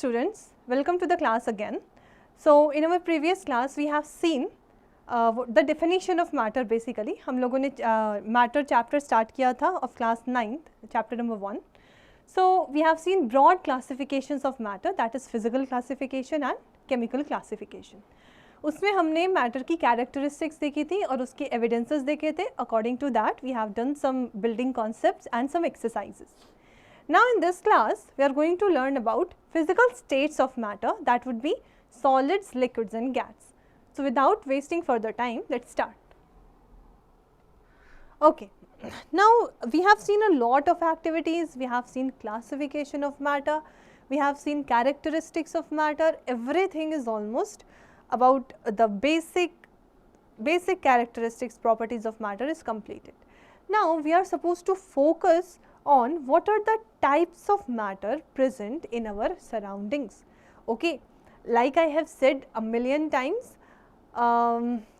students, welcome to the class again. So in our previous class we have seen the definition of matter basically. हम लोगों ने matter chapter start किया था of class 9th, chapter number 1. So we have seen broad classifications of matter, that is physical classification and chemical classification. उसमें हमने matter की characteristics देखी थी और उसके evidences देखे थे. According to that we have done some building concepts and some exercises. Now in this class we are going to learn about physical states of matter, that would be solids, liquids and gas. So without wasting further time, let's start. Okay, now we have seen a lot of activities, we have seen classification of matter, we have seen characteristics of matter, everything is almost about the basic characteristics, properties of matter is completed. Now we are supposed to focus on what are the types of matter present in our surroundings. Okay, like I have said a million times,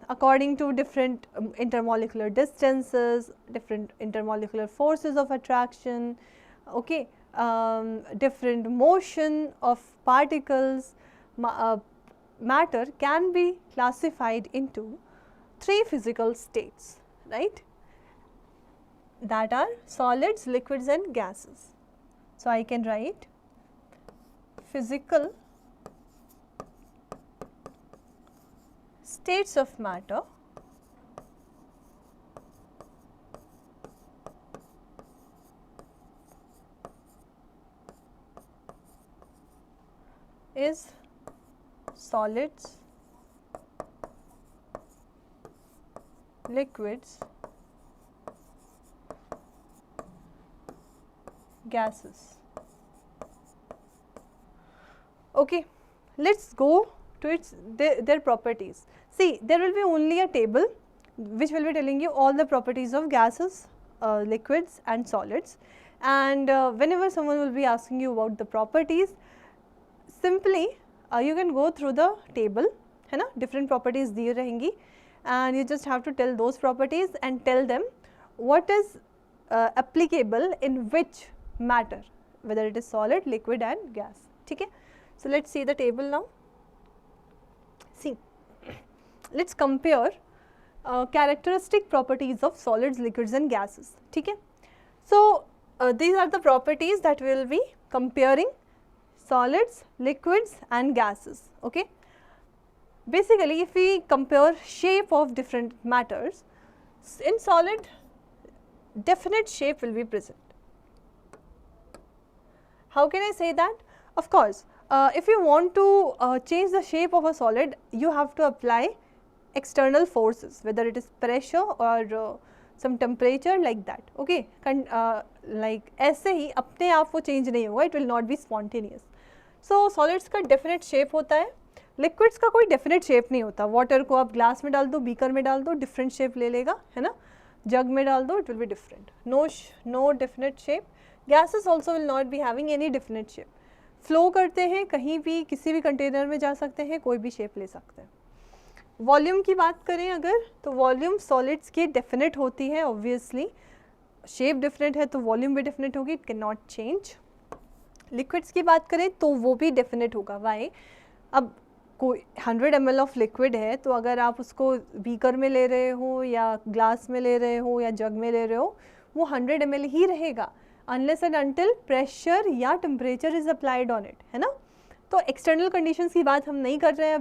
according to different intermolecular distances, different intermolecular forces of attraction, okay, different motion of particles, matter can be classified into 3 physical states, right? That are solids, liquids and gases. So I can write physical states of matter is solids, liquids, gases. Okay, let's go to their properties. See, there will be only a table which will be telling you all the properties of gases, liquids and solids, and whenever someone will be asking you about the properties, simply you can go through the table, है ना, different properties दी रहेंगी and you just have to tell those properties and tell them what is applicable in which matter, whether it is solid, liquid and gas. ठीक है, so let's see the table now. See, let's compare characteristic properties of solids, liquids and gases. ठीक है, so these are the properties that we will be comparing solids, liquids and gases. Okay, basically if we compare shape of different matters, in solid definite shape will be present. How can I say that? Of course, if you want to change the shape of a solid, you have to apply external forces, whether it is pressure or some temperature, like that. Okay, like ऐसे ही अपने आप वो change नहीं होगा, it will not be spontaneous. So solids का definite shape होता है, liquids का कोई definite shape नहीं होता. Water को आप glass में डाल दो, beaker में डाल दो, different shape ले लेगा, है ना, jug में डाल दो, it will be different. No definite shape. Gases also will not be having any definite shape. Flow करते हैं, कहीं भी किसी भी कंटेनर में जा सकते हैं, कोई भी शेप ले सकते हैं. वॉल्यूम की बात करें अगर, तो वॉल्यूम सॉलिड्स की डेफिनेट होती है, ऑब्वियसली शेप डिफरेंट है तो वॉल्यूम भी डेफिनेट होगी, it can not change. Liquids की बात करें तो वो भी डेफिनेट होगा. वाई? अब कोई 100 ml ऑफ लिक्विड है तो अगर आप उसको बीकर में ले रहे हो या ग्लास में ले रहे हो या जग में ले रहे हो, वो 100 ml ही रहेगा unless and until pressure या temperature is applied on it, है ना. तो external conditions की बात हम नहीं कर रहे हैं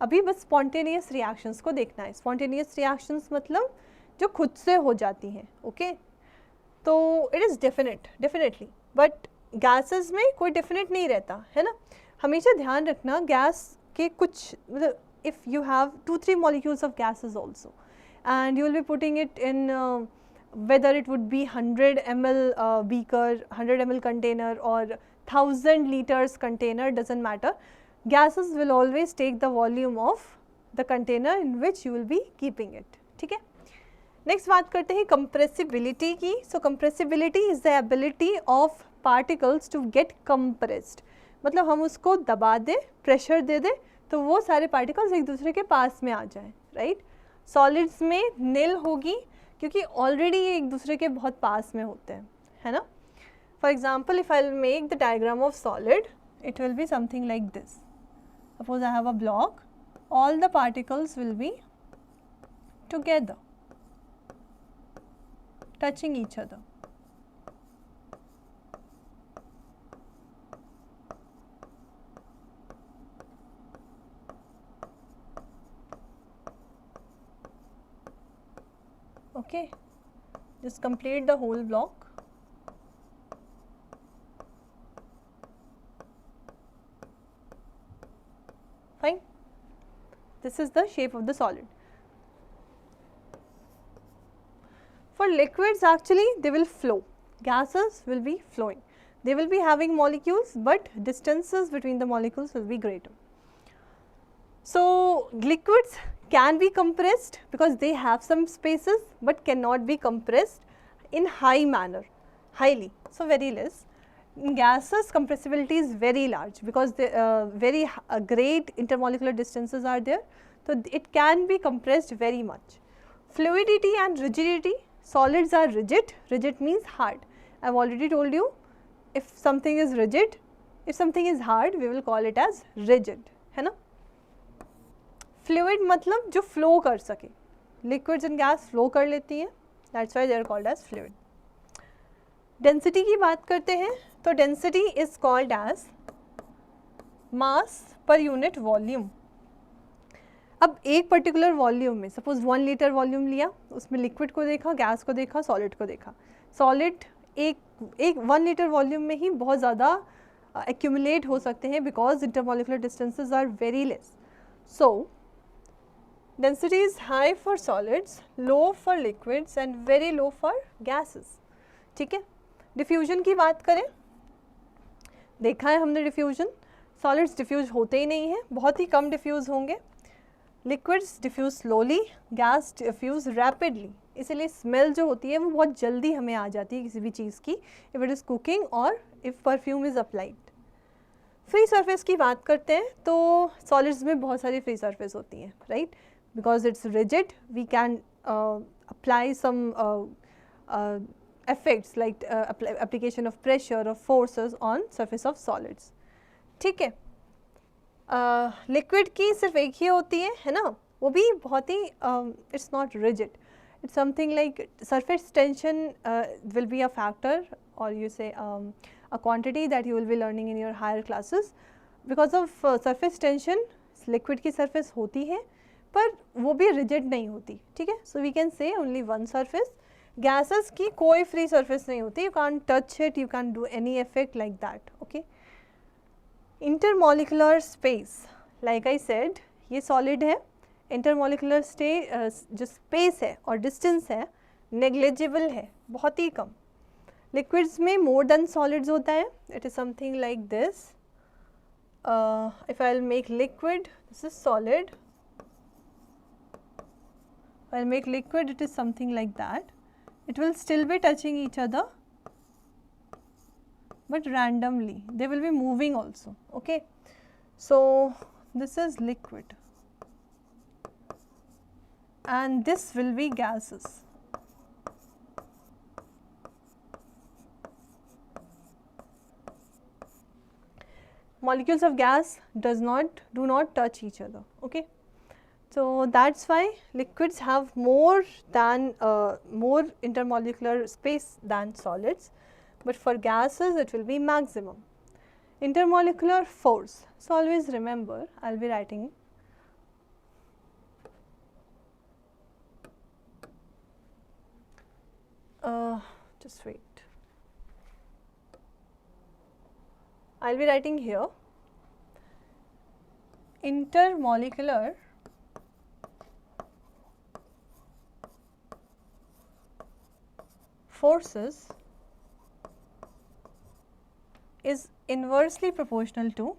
अभी बस spontaneous reactions को देखना है. Spontaneous reactions मतलब जो खुद से हो जाती हैं. ओके, तो it is definite, definitely, but gases में कोई definite नहीं रहता, है ना. हमेशा ध्यान रखना, गैस के कुछ मतलब if you have 2-3 molecules of gases also and you will be putting it in whether it would be 100 ml beaker, 100 ml container or 1000 liters container, doesn't matter. Gases will always take the volume of the container in which you will be keeping it. ठीक है, next बात करते हैं compressibility की. So compressibility is the ability of particles to get compressed. मतलब हम उसको दबा दें, प्रेशर दे दें तो वो सारे पार्टिकल्स एक दूसरे के पास में आ जाएं, राइट. सॉलिड्स में नील होगी क्योंकि ऑलरेडी ये एक दूसरे के बहुत पास में होते हैं, है ना. For example if I will make the diagram of solid, it will be something like this. Suppose I have a block, all the particles will be together, touching each other. Okay, just complete the whole block. Fine. This is the shape of the solid. For liquids, actually they will flow. Gases will be flowing. They will be having molecules, but distances between the molecules will be greater. So liquids can be compressed because they have some spaces, but cannot be compressed in high manner, highly, so very less. In gases, compressibility is very large because the very great intermolecular distances are there, so it can be compressed very much. Fluidity and rigidity, solids are rigid, rigid means hard. I have already told you, if something is rigid, if something is hard, we will call it as rigid, है ना. Fluid मतलब जो flow कर सके, liquids and gas flow कर लेती हैं, that's why they are called as fluid. Density की बात करते हैं तो density is called as mass per unit volume. अब एक पर्टिकुलर वॉल्यूम में सपोज 1 लीटर वॉल्यूम लिया, उसमें लिक्विड को देखा, गैस को देखा, सॉलिड को देखा. सॉलिड एक 1 लीटर वॉल्यूम में ही बहुत ज़्यादा एक्यूमुलेट हो सकते हैं because intermolecular distances are very less. So density is high for solids, low for liquids and very low for gases. ठीक है. डिफ्यूजन की बात करें, देखा है हमने डिफ्यूजन, सॉलिड्स डिफ्यूज होते ही नहीं हैं, बहुत ही कम डिफ्यूज होंगे. Liquids diffuse slowly, gas diffuse rapidly. इसीलिए स्मेल जो होती है वो बहुत जल्दी हमें आ जाती है किसी भी चीज़ की, इफ इट इज़ कुकिंग और if perfume is applied. Free surface की बात करते हैं तो सॉलिड्स में बहुत सारी फ्री सरफेस होती हैं, right. Because it's rigid, we can apply some effects like application of pressure or forces on surface of solids. ठीक है. लिक्विड की सिर्फ एक ही होती है ना, वो भी बहुत ही it's not rigid. It's something like surface tension will be a factor, or you say a quantity that you will be learning in your higher classes. Because of surface tension, liquid की surface होती है पर वो भी rigid नहीं होती. ठीक है. So we can say only one surface. Gases की कोई फ्री सरफेस नहीं होती, you can touch it, you can do any effect like that. Okay. Intermolecular space, like I said, ये सॉलिड है. इंटरमॉलिकुलर जो स्पेस है और डिस्टेंस है नेग्लिजिबल है, बहुत ही कम. लिक्विड्स में मोर देन सॉलिड्स होता है. It is something like this. If I will make liquid, this is solid. I'll make liquid, it is something like that. It will still be touching each other, but randomly. They will be moving also. Okay. So this is liquid, and this will be gases. Molecules of gas do not touch each other. Okay. So that's why liquids have more intermolecular space than solids, but for gases it will be maximum. Intermolecular force. So always remember, I'll be writing just wait. I'll be writing here intermolecular forces is inversely proportional to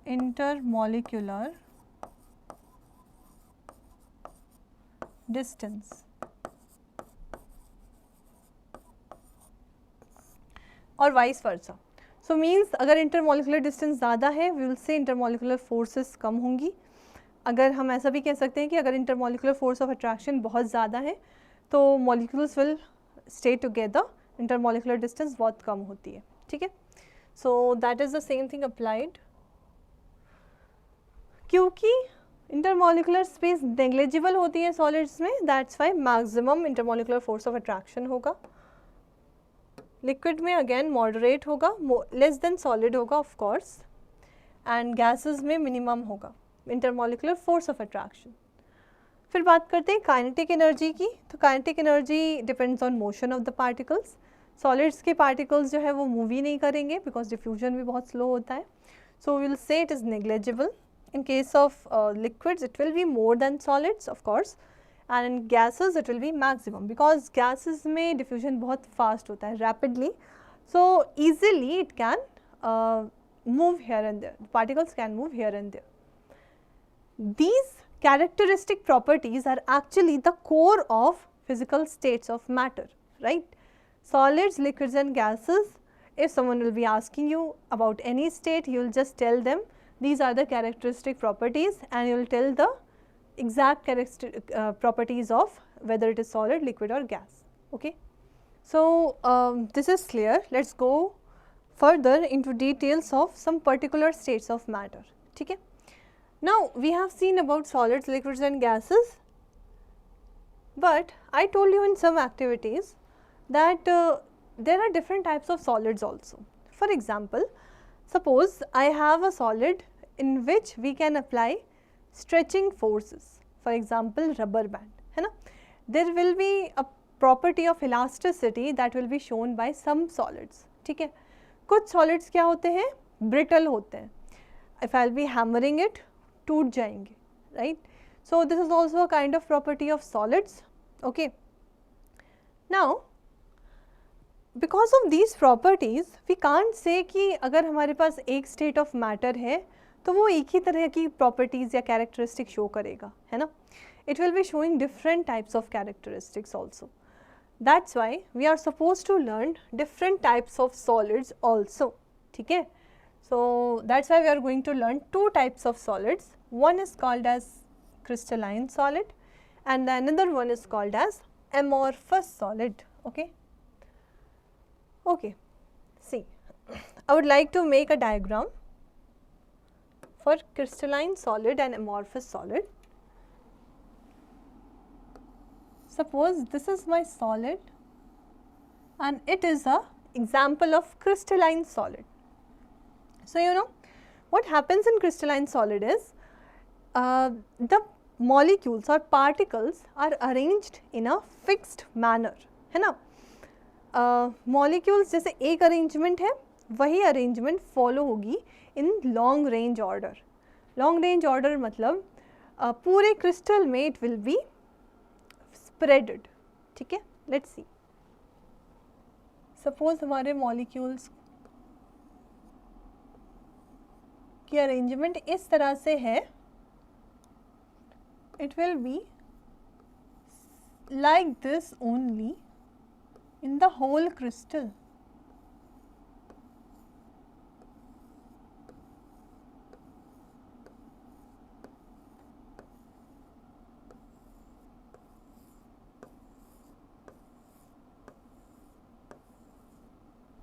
intermolecular distance. और vice versa. So means अगर intermolecular distance ज़्यादा है, we will say intermolecular forces कम होंगी. अगर हम ऐसा भी कह सकते हैं कि अगर इंटरमॉलिकुलर फोर्स ऑफ अट्रैक्शन बहुत ज़्यादा है तो molecules will stay together intermolecular distance बहुत कम होती है, ठीक है. So that is the same thing applied. क्योंकि इंटरमोलिकुलर स्पेस नेग्लिजिबल होती है सॉलिड्स में, that's why maximum intermolecular force of attraction होगा. लिक्विड में अगेन मॉडरेट होगा, लेस देन सॉलिड होगा ऑफ कोर्स, एंड गैसेस में मिनिमम होगा इंटरमोलिकुलर फोर्स ऑफ अट्रैक्शन. फिर बात करते हैं काइनेटिक एनर्जी की. तो kinetic energy depends on motion of the particles. Solids के पार्टिकल्स जो है वो मूव ही नहीं करेंगे बिकॉज डिफ्यूजन भी बहुत स्लो होता है. So we will say it is negligible. In case of liquids it will be more than solids of course, and in gases it will be maximum because gases में diffusion बहुत fast होता है, rapidly, so easily it can move here and there, particles can move here and there. These characteristic properties are actually the core of physical states of matter, right? Solids, liquids and gases, if someone will be asking you about any state, you will just tell them these are the characteristic properties and you will tell the exact properties of whether it is solid, liquid or gas. Okay. So this is clear. Let's go further into details of some particular states of matter. Okay. Now we have seen about solids, liquids and gases, but I told you in some activities that there are different types of solids also. For example, suppose I have a solid in which we can apply stretching forces, for example rubber band, है ना. There will be a property of elasticity that will be shown by some solids, ठीक है. कुछ solids क्या होते हैं, brittle होते हैं. If I will be hammering it, टूट जाएंगे, right. So this is also a kind of property of solids. Okay. Now because of these properties we can't say कि अगर हमारे पास एक state of matter है तो वो एक ही तरह की properties या characteristics show करेगा, है ना. It will be showing different types of characteristics also. That's why we are supposed to learn different types of solids also, ठीक है. So that's why we are going to learn two types of solids. One is called as crystalline solid and the another one is called as amorphous solid. Okay. Okay, see, I would like to make a diagram for crystalline solid and amorphous solid. Suppose this is my solid and it is a example of crystalline solid. So you know what happens in crystalline solid is the molecules or particles are arranged in a fixed manner, है ना. Molecules जैसे एक arrangement है वही arrangement follow होगी in long range order. Long range order मतलब पूरे crystal में इट विल बी स्प्रेडेड, ठीक है. लेट्स सी, सपोज हमारे मॉलिक्यूल्स की अरेंजमेंट इस तरह से है, it will be like this only in the whole crystal.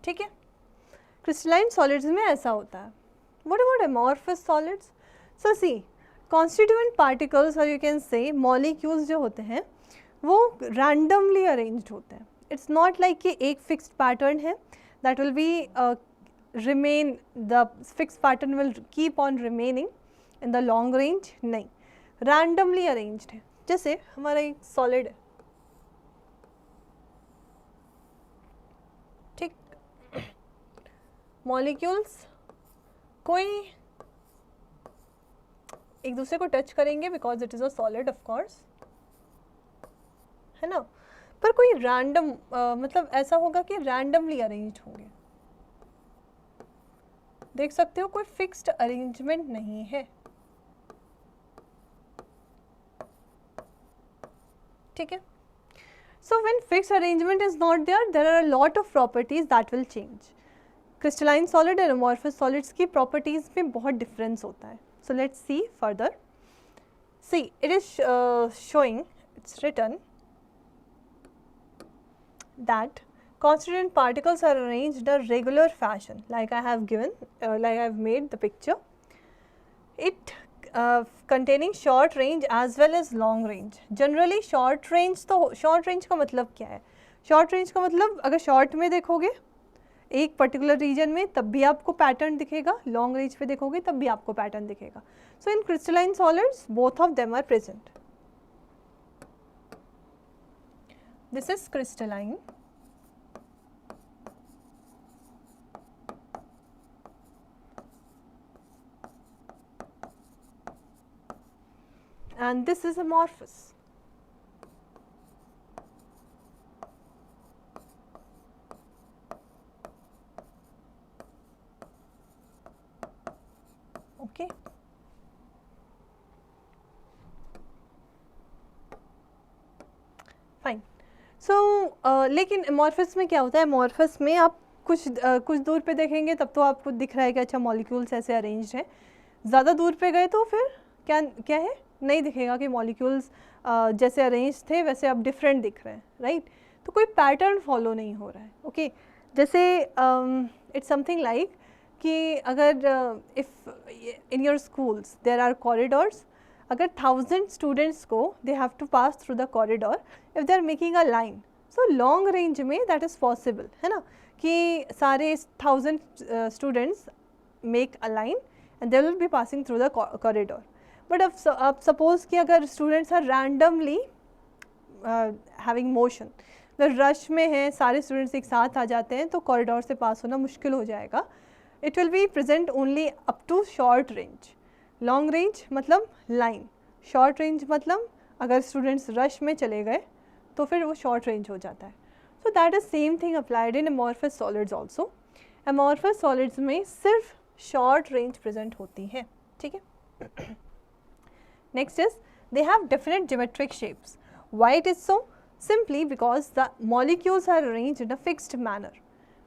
ठीक है. क्रिस्टलाइन सॉलिड्स में ऐसा होता है. What about amorphous solids? So see, constituent particles or you can say molecules जो होते हैं वो randomly arranged होते हैं. It's not like कि एक fixed pattern है that will be remain, the fixed pattern will keep on remaining in the long range. नहीं, randomly arranged है. जैसे हमारा एक solid है, ठीक. molecules कोई एक दूसरे को टच करेंगे because it is a solid of course, है ना. पर कोई रैंडम मतलब ऐसा होगा कि रैंडमली अरेंज्ड होंगे. देख सकते हो कोई फिक्स्ड अरेंजमेंट नहीं है, ठीक है. So when fixed arrangement is not there, there are a lot of properties that will change. Crystalline solid और अमॉर्फस सॉलिड्स की प्रॉपर्टीज में बहुत डिफरेंस होता है. So let's see further. See, it is showing, its written that constituent particles are arranged in a regular fashion, like I have given, like I have made the picture. It containing short range as well as long range. Generally short range, तो short range का मतलब क्या है? Short range का मतलब अगर short में देखोगे एक पर्टिकुलर रीजन में तब भी आपको पैटर्न दिखेगा, लॉन्ग रेंज पे देखोगे तब भी आपको पैटर्न दिखेगा. So in crystalline solids both of them are present. This is crystalline and this is amorphous. Okay. Fine. So लेकिन amorphous में क्या होता है? amorphous में आप कुछ दूर पे देखेंगे तब तो आपको दिख रहा है कि अच्छा मॉलिक्यूल्स ऐसे अरेंज्ड हैं. ज़्यादा दूर पे गए तो फिर क्या है, नहीं दिखेगा कि मॉलिक्यूल्स जैसे अरेंज थे वैसे अब डिफरेंट दिख रहे हैं, राइट. तो कोई पैटर्न फॉलो नहीं हो रहा है. ओके जैसे इट्स समथिंग लाइक कि अगर if in your schools there are corridors, अगर 1000 स्टूडेंट्स को they have to pass through the corridor, if they are making a line, so long range में दैट इज़ पॉसिबल, है ना, कि सारे 1000 students make a line and they will be passing through the corridor. But अब suppose कि अगर students are randomly having motion, अगर rush में है सारे स्टूडेंट्स एक साथ आ जाते हैं तो कॉरिडोर से पास होना मुश्किल हो जाएगा. It will be present only up to short range. Long range मतलब लाइन, शॉर्ट रेंज मतलब अगर स्टूडेंट्स रश में चले गए तो फिर वो शॉर्ट रेंज हो जाता है. So that is same thing applied in amorphous solids also. Amorphous solids में सिर्फ शॉर्ट रेंज प्रेजेंट होती है, ठीक है. Next is they have definite geometric shapes. Why it is so? Simply because the molecules are arranged in a fixed manner.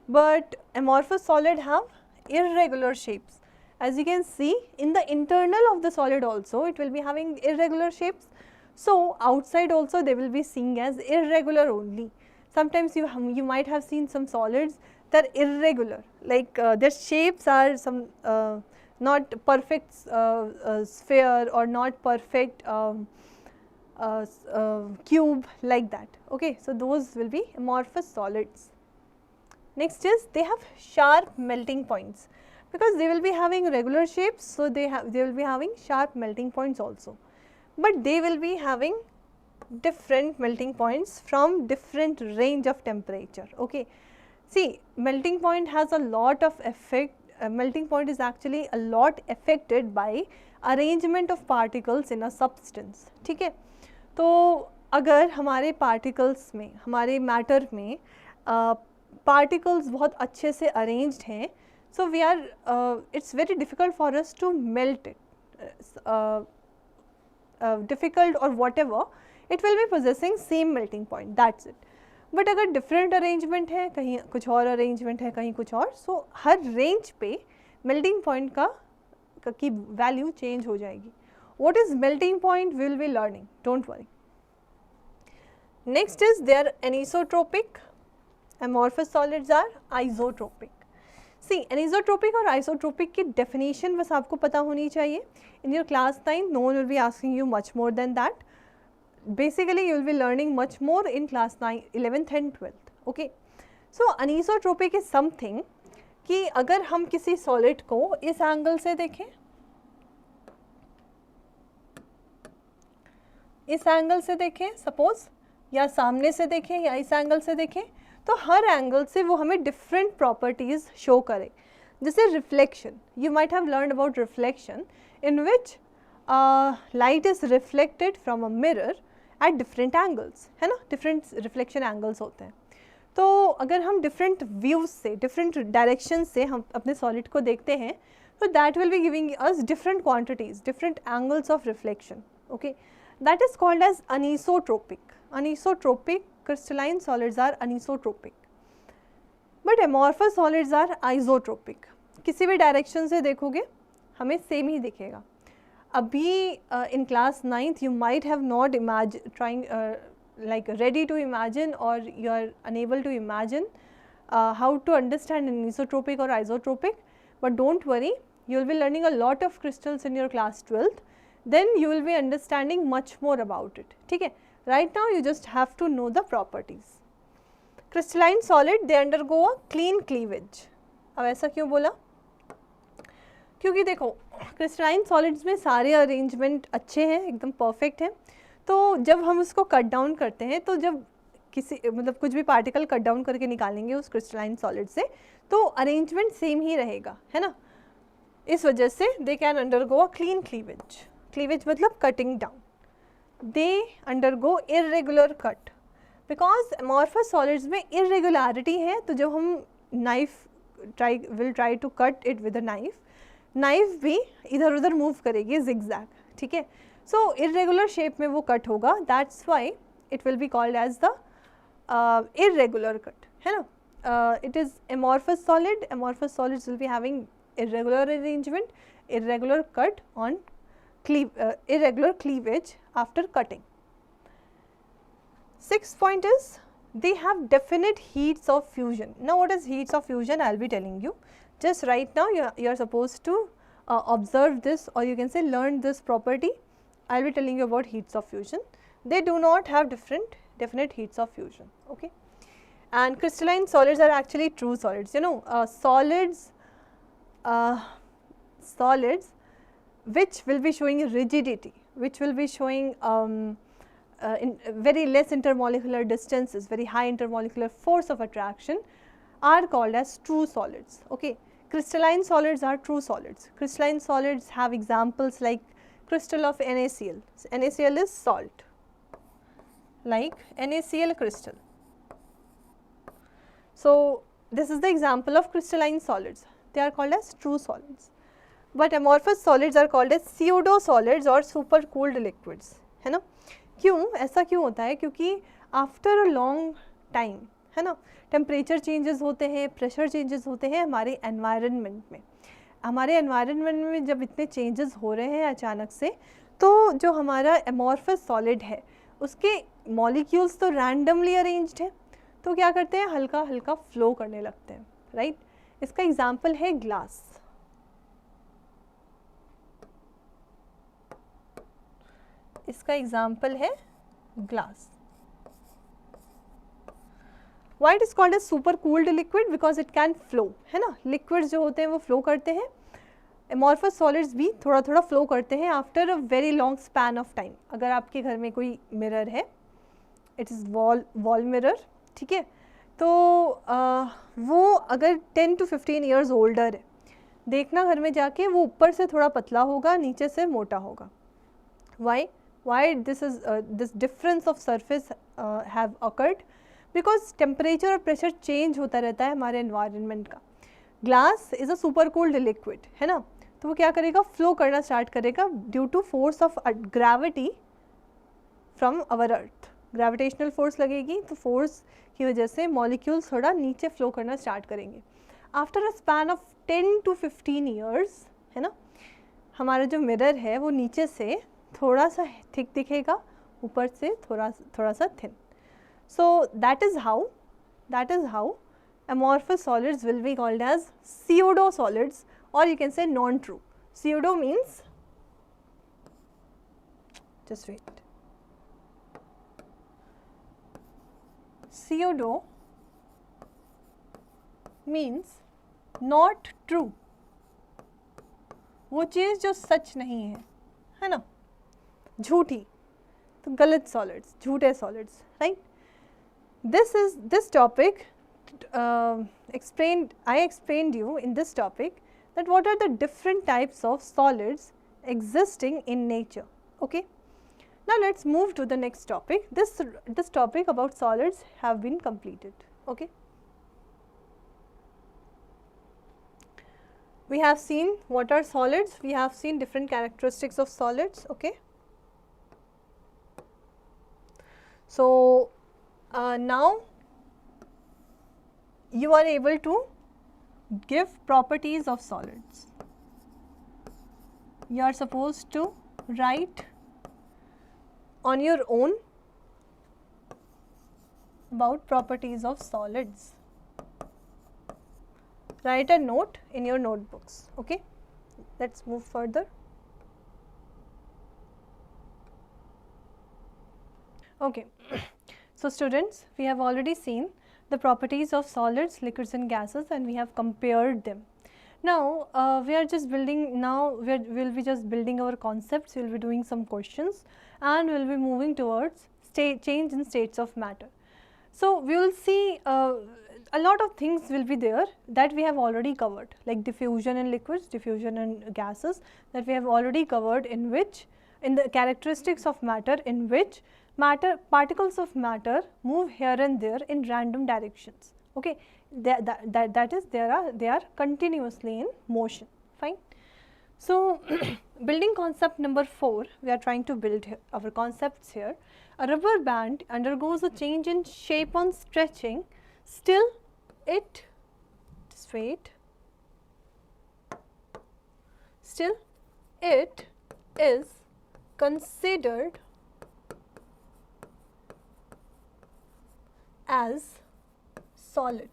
But amorphous solid have irregular shapes. As you can see in the internal of the solid also it will be having irregular shapes. So outside also they will be seen as irregular only. Sometimes you might have seen some solids that are irregular, like their shapes are some not perfect sphere or not perfect cube like that. Okay, so those will be amorphous solids. Next is they have sharp melting points, because they will be having regular shapes, so they will be having sharp melting points also, but they will be having different melting points from different range of temperature. Okay, see, melting point has a lot of effect. Melting point is actually a lot affected by arrangement of particles in a substance. ठीक है, तो अगर हमारे particles में, हमारे matter में particles बहुत अच्छे से arranged हैं, so we are it's very difficult for us to melt it, difficult or whatever, it will be possessing same melting point, that's it. But अगर डिफरेंट अरेंजमेंट है, कहीं कुछ और अरेंजमेंट है, कहीं कुछ और, सो हर रेंज पे मेल्टिंग पॉइंट की वैल्यू चेंज हो जाएगी. What is melting point will be learning, don't worry. Next is they are anisotropic. Amorphous solids are isotropic. See, anisotropic और आइसोट्रोपिक की डेफिनेशन बस आपको पता होनी चाहिए. In your class 9 no one will be asking you much more then that. Basically you will be learning much more in class 9, 11th and 12th. Okay, so anisotropic is something कि अगर हम किसी solid को इस angle से देखें, इस angle से देखें सपोज, या सामने से देखें या इस एंगल से देखें, तो हर एंगल से वो हमें डिफरेंट प्रॉपर्टीज शो करे. जैसे reflection, you might have learned about reflection in which light is reflected from a mirror at different angles, है ना, डिफरेंट रिफ्लेक्शन एंगल्स होते हैं. तो अगर हम डिफरेंट व्यूज़ से, डिफरेंट डायरेक्शन से हम अपने सॉलिड को देखते हैं, तो that will be giving us different quantities, different angles of reflection. Okay, that is called as anisotropic. Anisotropic crystalline solids are anisotropic, but amorphous solids are isotropic. किसी भी डायरेक्शन से देखोगे हमें सेम ही दिखेगा. अभी in class 9th you might have not like ready to imagine or you are unable to imagine how to understand anisotropic or isotropic, but don't worry, you will be learning a lot of crystals in your class 12th, then you will be understanding much more about it. ठीक है, right now you just have to know the properties. Crystalline solid they undergo a clean cleavage. अब ऐसा क्यों बोला? क्योंकि देखो crystalline solids में सारे अरेंजमेंट अच्छे हैं, एकदम परफेक्ट हैं, तो जब हम उसको कट डाउन करते हैं, तो जब किसी मतलब कुछ भी पार्टिकल कट डाउन करके निकालेंगे उस क्रिस्टलाइन सॉलिड से, तो अरेंजमेंट सेम ही रहेगा, है ना. इस वजह से they can undergo a clean cleavage. Cleavage मतलब cutting down. They undergo irregular cut because amorphous solids में इरेगुलरिटी है, तो जब हम knife will try to cut it with a knife भी इधर उधर मूव करेगी जिगजैग. ठीक है, सो इरेगुलर शेप में वो कट होगा, that's why it will be called as the irregular cut, है ना. It is amorphous solid. Amorphous solids will be having irregular arrangement, irregular cut on irregular cleavage after cutting. 6th point is they have definite heats of fusion. Now what is heats of fusion? I will be telling you. Just right now you are supposed to observe this, or you can say learn this property. I will be telling you about heats of fusion. They do not have definite heats of fusion. Okay, and crystalline solids are actually true solids. You know, solids which will be showing rigidity, which will be showing in very less intermolecular distances, very high intermolecular force of attraction, are called as true solids. Okay, crystalline solids are true solids. Crystalline solids have examples like crystal of NaCl. So, NaCl is salt, like NaCl crystal. So, this is the example of crystalline solids. They are called as true solids. But amorphous solids are called as pseudo solids or super cooled liquids, है ना. क्यों ऐसा क्यों होता है? क्योंकि after a long time, है ना, टेम्परेचर चेंजेस होते हैं, प्रेशर चेंजेस होते हैं हमारे एनवायरनमेंट में. हमारे एनवायरनमेंट में जब इतने चेंजेस हो रहे हैं अचानक से, तो जो हमारा amorphous सॉलिड है उसके मॉलिक्यूल्स तो रैंडमली अरेंज्ड है, तो क्या करते हैं, हल्का हल्का फ्लो करने लगते हैं, राइट. इसका एग्जाम्पल है ग्लास. इसका एग्जाम्पल है glass. Why it is called as super cooled liquid? Because it can flow, है ना. लिक्विड्स जो होते हैं वो फ्लो करते हैं, amorphous solids भी थोड़ा थोड़ा फ्लो करते हैं after a very long span of time. अगर आपके घर में कोई मिरर है, इट इज़ वॉल मिरर, ठीक है, तो वो अगर 10 to 15 ईयर्स ओल्डर है, देखना घर में जाके वो ऊपर से थोड़ा पतला होगा, नीचे से मोटा होगा. Why this difference of surface have occurred? Because temperature और प्रेशर चेंज होता रहता है हमारे एनवायरनमेंट का. Glass is a super cold liquid, है ना, तो वो क्या करेगा, फ्लो करना स्टार्ट करेगा due to force of gravity from our earth. Gravitational force लगेगी, तो फोर्स की वजह से मॉलिक्यूल्स थोड़ा नीचे फ्लो करना स्टार्ट करेंगे. After a span of 10 to 15 years, है ना, हमारा जो मिरर है वो नीचे से थोड़ा सा थिक दिखेगा, ऊपर से थोड़ा सा thin. So that is how amorphous solids will be called as pseudo solids, or you can say non-true. Pseudo means, just wait, pseudo means not true. वो चीज़ जो सच नहीं है ना, झूठी, तो गलत सॉलिड्स, झूठे solids, right. This topic I explained you in this topic that what are the different types of solids existing in nature. Okay, now let's move to the next topic. This topic about solids have been completed. Okay, we have seen what are solids, we have seen different characteristics of solids. Okay, so now you are able to give properties of solids. You are supposed to write on your own about properties of solids. Write a note in your notebooks. Okay, let's move further. Okay, so students, we have already seen the properties of solids, liquids and gases, and we have compared them. Now we are just building, now we'll be just building our concepts, we'll be doing some questions and we'll be moving towards change in states of matter. So we will see a lot of things will be there that we have already covered, like diffusion in liquids, diffusion in gases, that we have already covered, in which, in the characteristics of matter, in which particles of matter move here and there in random directions. Okay, that is they are continuously in motion. Fine. So building concept number 4, we are trying to build our concepts here. A rubber band undergoes a change in shape on stretching, still it, just wait, still it is considered as solid,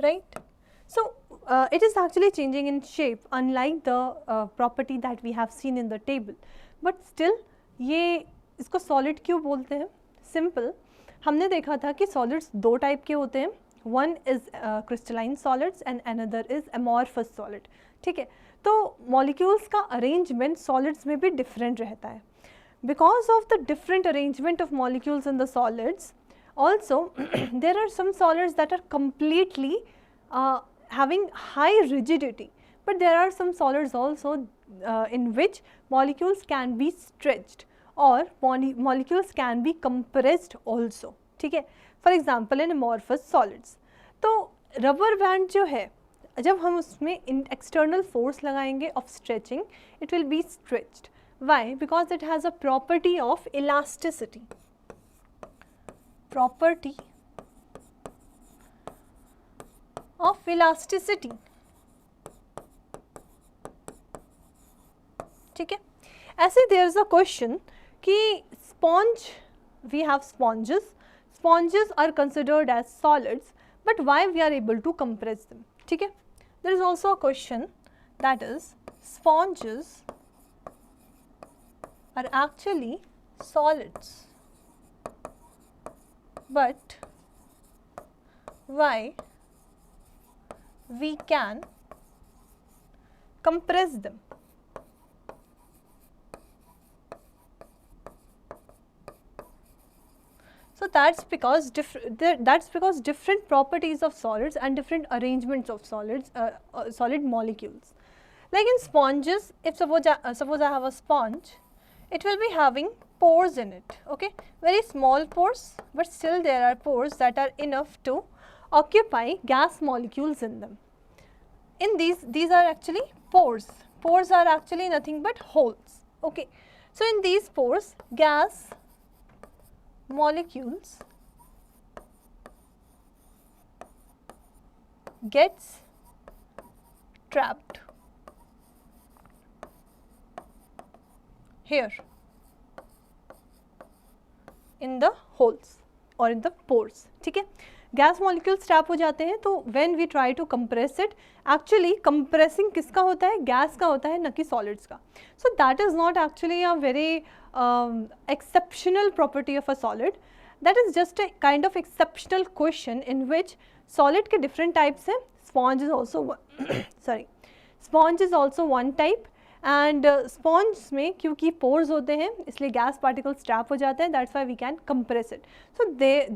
right? So it is actually changing in shape, unlike the property that we have seen in the table, but still ये इसको solid क्यों बोलते हैं? Simple, हमने देखा था कि solids दो type के होते हैं, one is crystalline solids and another is amorphous solid. ठीक है, तो molecules का arrangement solids में भी different रहता है. Because of the different arrangement of molecules in the solids, also there are some solids that are completely having high rigidity, but there are some solids also in which molecules can be stretched or molecules can be compressed also. ठीक है, for example in amorphous solids. तो rubber band जो है, जब हम उसमें external force लगाएंगे of stretching, it will be stretched. Why? Because it has a property of elasticity. Property of elasticity. ठीक है, ऐसे there is a question कि sponge, we have sponges, sponges are considered as solids, but why we are able to compress them? ठीक है, there is also a question that is sponges are actually solids, but why we can compress them? So that's because different properties of solids and different arrangements of solids, solid molecules. Like in sponges, if suppose I have a sponge, it will be having pores in it. Okay, very small pores, but still there are pores that are enough to occupy gas molecules in them. In these are actually pores. Pores are actually nothing but holes. Okay, so in these pores, gas molecules gets trapped here in the holes or in the pores. ठीक है, gas molecules trap हो जाते हैं, तो when we try to compress it, actually compressing किसका होता है? Gas का होता है, न कि सॉलिड्स का. सो that is not actually a very exceptional property of a solid. That is just a kind of exceptional question in which solid के different types हैं. Sponge is also sorry, sponge is also one type, and sponge में क्योंकि pores होते हैं इसलिए gas particles trap हो जाते हैं, that's why we can compress it. So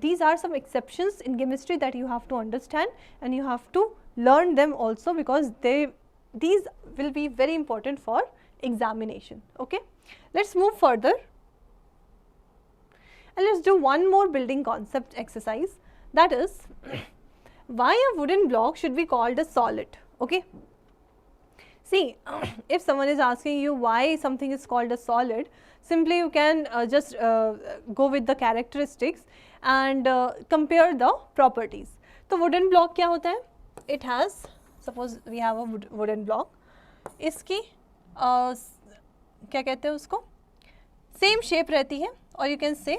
these are some exceptions in chemistry that you have to understand and you have to learn them also, because these will be very important for examination. Okay, let's move further and let's do one more building concept exercise, that is why a wooden block should be called a solid. Okay, see, if someone is asking you why something is called a solid, simply you can just go with the characteristics and compare the properties. तो wooden block क्या होता है? It has, suppose we have a wooden block, इसकी क्या कहते हैं उसको, same shape रहती है, और you can say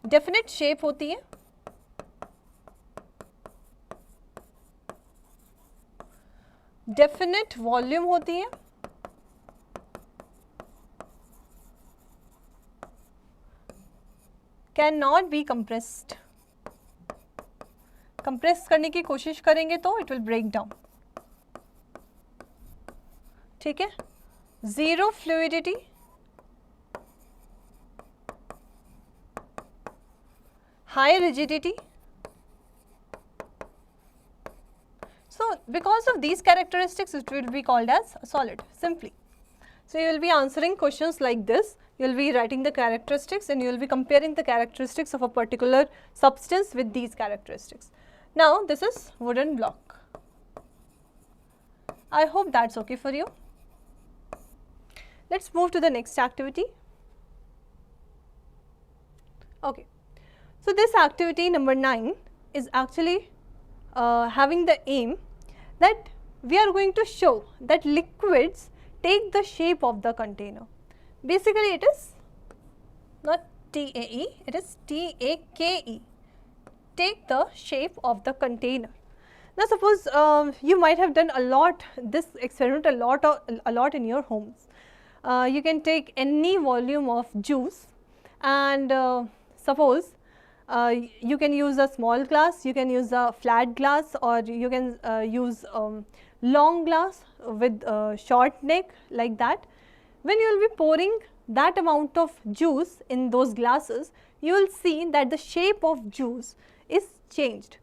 definite shape होती है, डेफिनेट वॉल्यूम होती है, can not be compressed, compress करने की कोशिश करेंगे तो इट विल ब्रेक डाउन, ठीक है। Zero fluidity, high rigidity. So because of these characteristics it will be called as a solid simply. So you will be answering questions like this, you will be writing the characteristics and you will be comparing the characteristics of a particular substance with these characteristics. Now this is wooden block. I hope that's okay for you. Let's move to the next activity. Okay. So this activity number 9 is actually having the aim that we are going to show that liquids take the shape of the container. Basically it is not TAE, it is TAKE, take the shape of the container. Now suppose you might have done this experiment a lot in your homes. You can take any volume of juice and suppose you can use a small glass, you can use a flat glass, or you can use long glass with short neck like that. When you will be pouring that amount of juice in those glasses, you will see that the shape of juice is changed.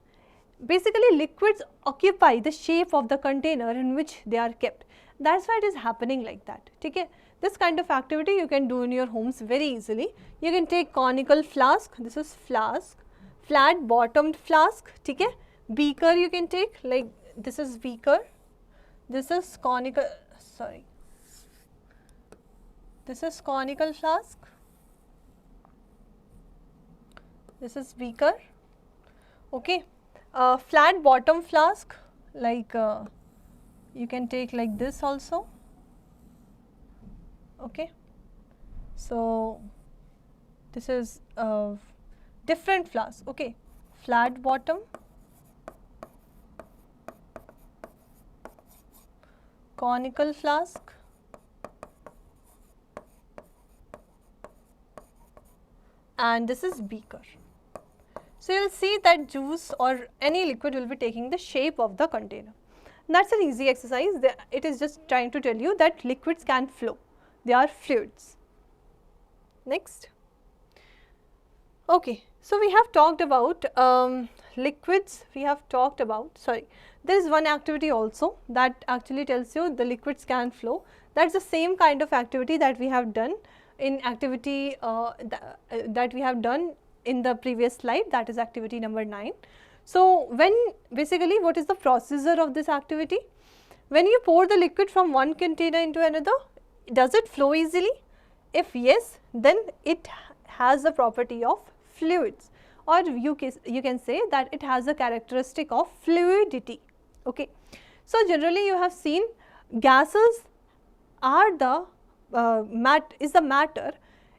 Basically liquids occupy the shape of the container in which they are kept. That is why it is happening like that. Okay? This kind of activity you can do in your homes very easily. You can take conical flask, this is flask, flat bottomed flask, okay? Beaker you can take, like this is beaker, this is conical, sorry, this is conical flask, this is beaker, okay? Flat bottom flask, like you can take like this also. Okay, so this is a different flask, okay, flat bottom, conical flask, and this is beaker. So you will see that juice or any liquid will be taking the shape of the container. That's an easy exercise. It is just trying to tell you that liquids can flow. They are fluids. Next. Okay, so we have talked about liquids, we have talked about, sorry, there is one activity also that actually tells you the liquids can flow. That is the same kind of activity that we have done in activity that we have done in the previous slide, that is activity number 9. So when basically what is the procedure of this activity? When you pour the liquid from one container into another, does it flow easily? If yes, then it has the property of fluids, or you can say that it has a characteristic of fluidity. Okay. So generally you have seen gases are the matter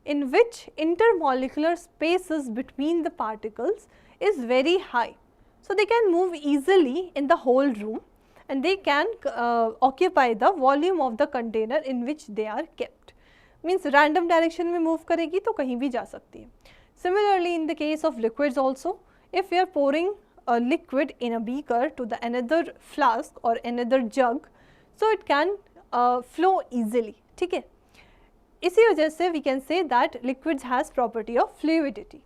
in which intermolecular spaces between the particles is very high. So they can move easily in the whole room and they can occupy the volume of the container in which they are kept. Means random direction में move करेगी तो कहीं भी जा सकती है. Similarly in the case of liquids also, if we are pouring a liquid in a beaker to the another flask or another jug, so it can flow easily. ठीक है. इसी वजह से we can say that liquids has property of fluidity.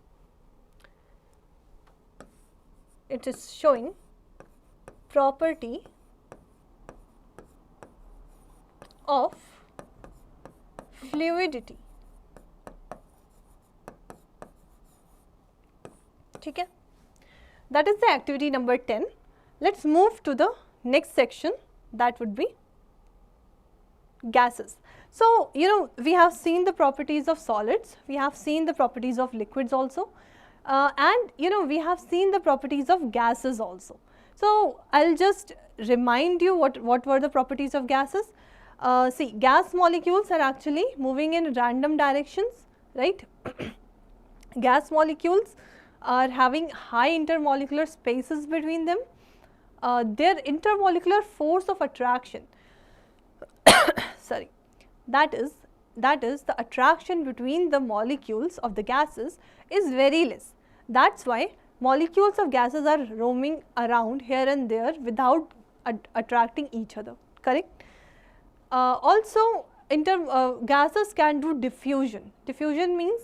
It is showing property of fluidity. ठीक है. That is the activity number 10. Let's move to the next section, that would be gases. So you know we have seen the properties of solids, we have seen the properties of liquids also, and you know we have seen the properties of gases also. So I'll just remind you what were the properties of gases. See, gas molecules are actually moving in random directions, right? gas molecules are having high intermolecular spaces between them. Their intermolecular force of attraction sorry, that is the attraction between the molecules of the gases is very less. That is why molecules of gases are roaming around here and there without attracting each other, correct. Also gases can do diffusion. Diffusion means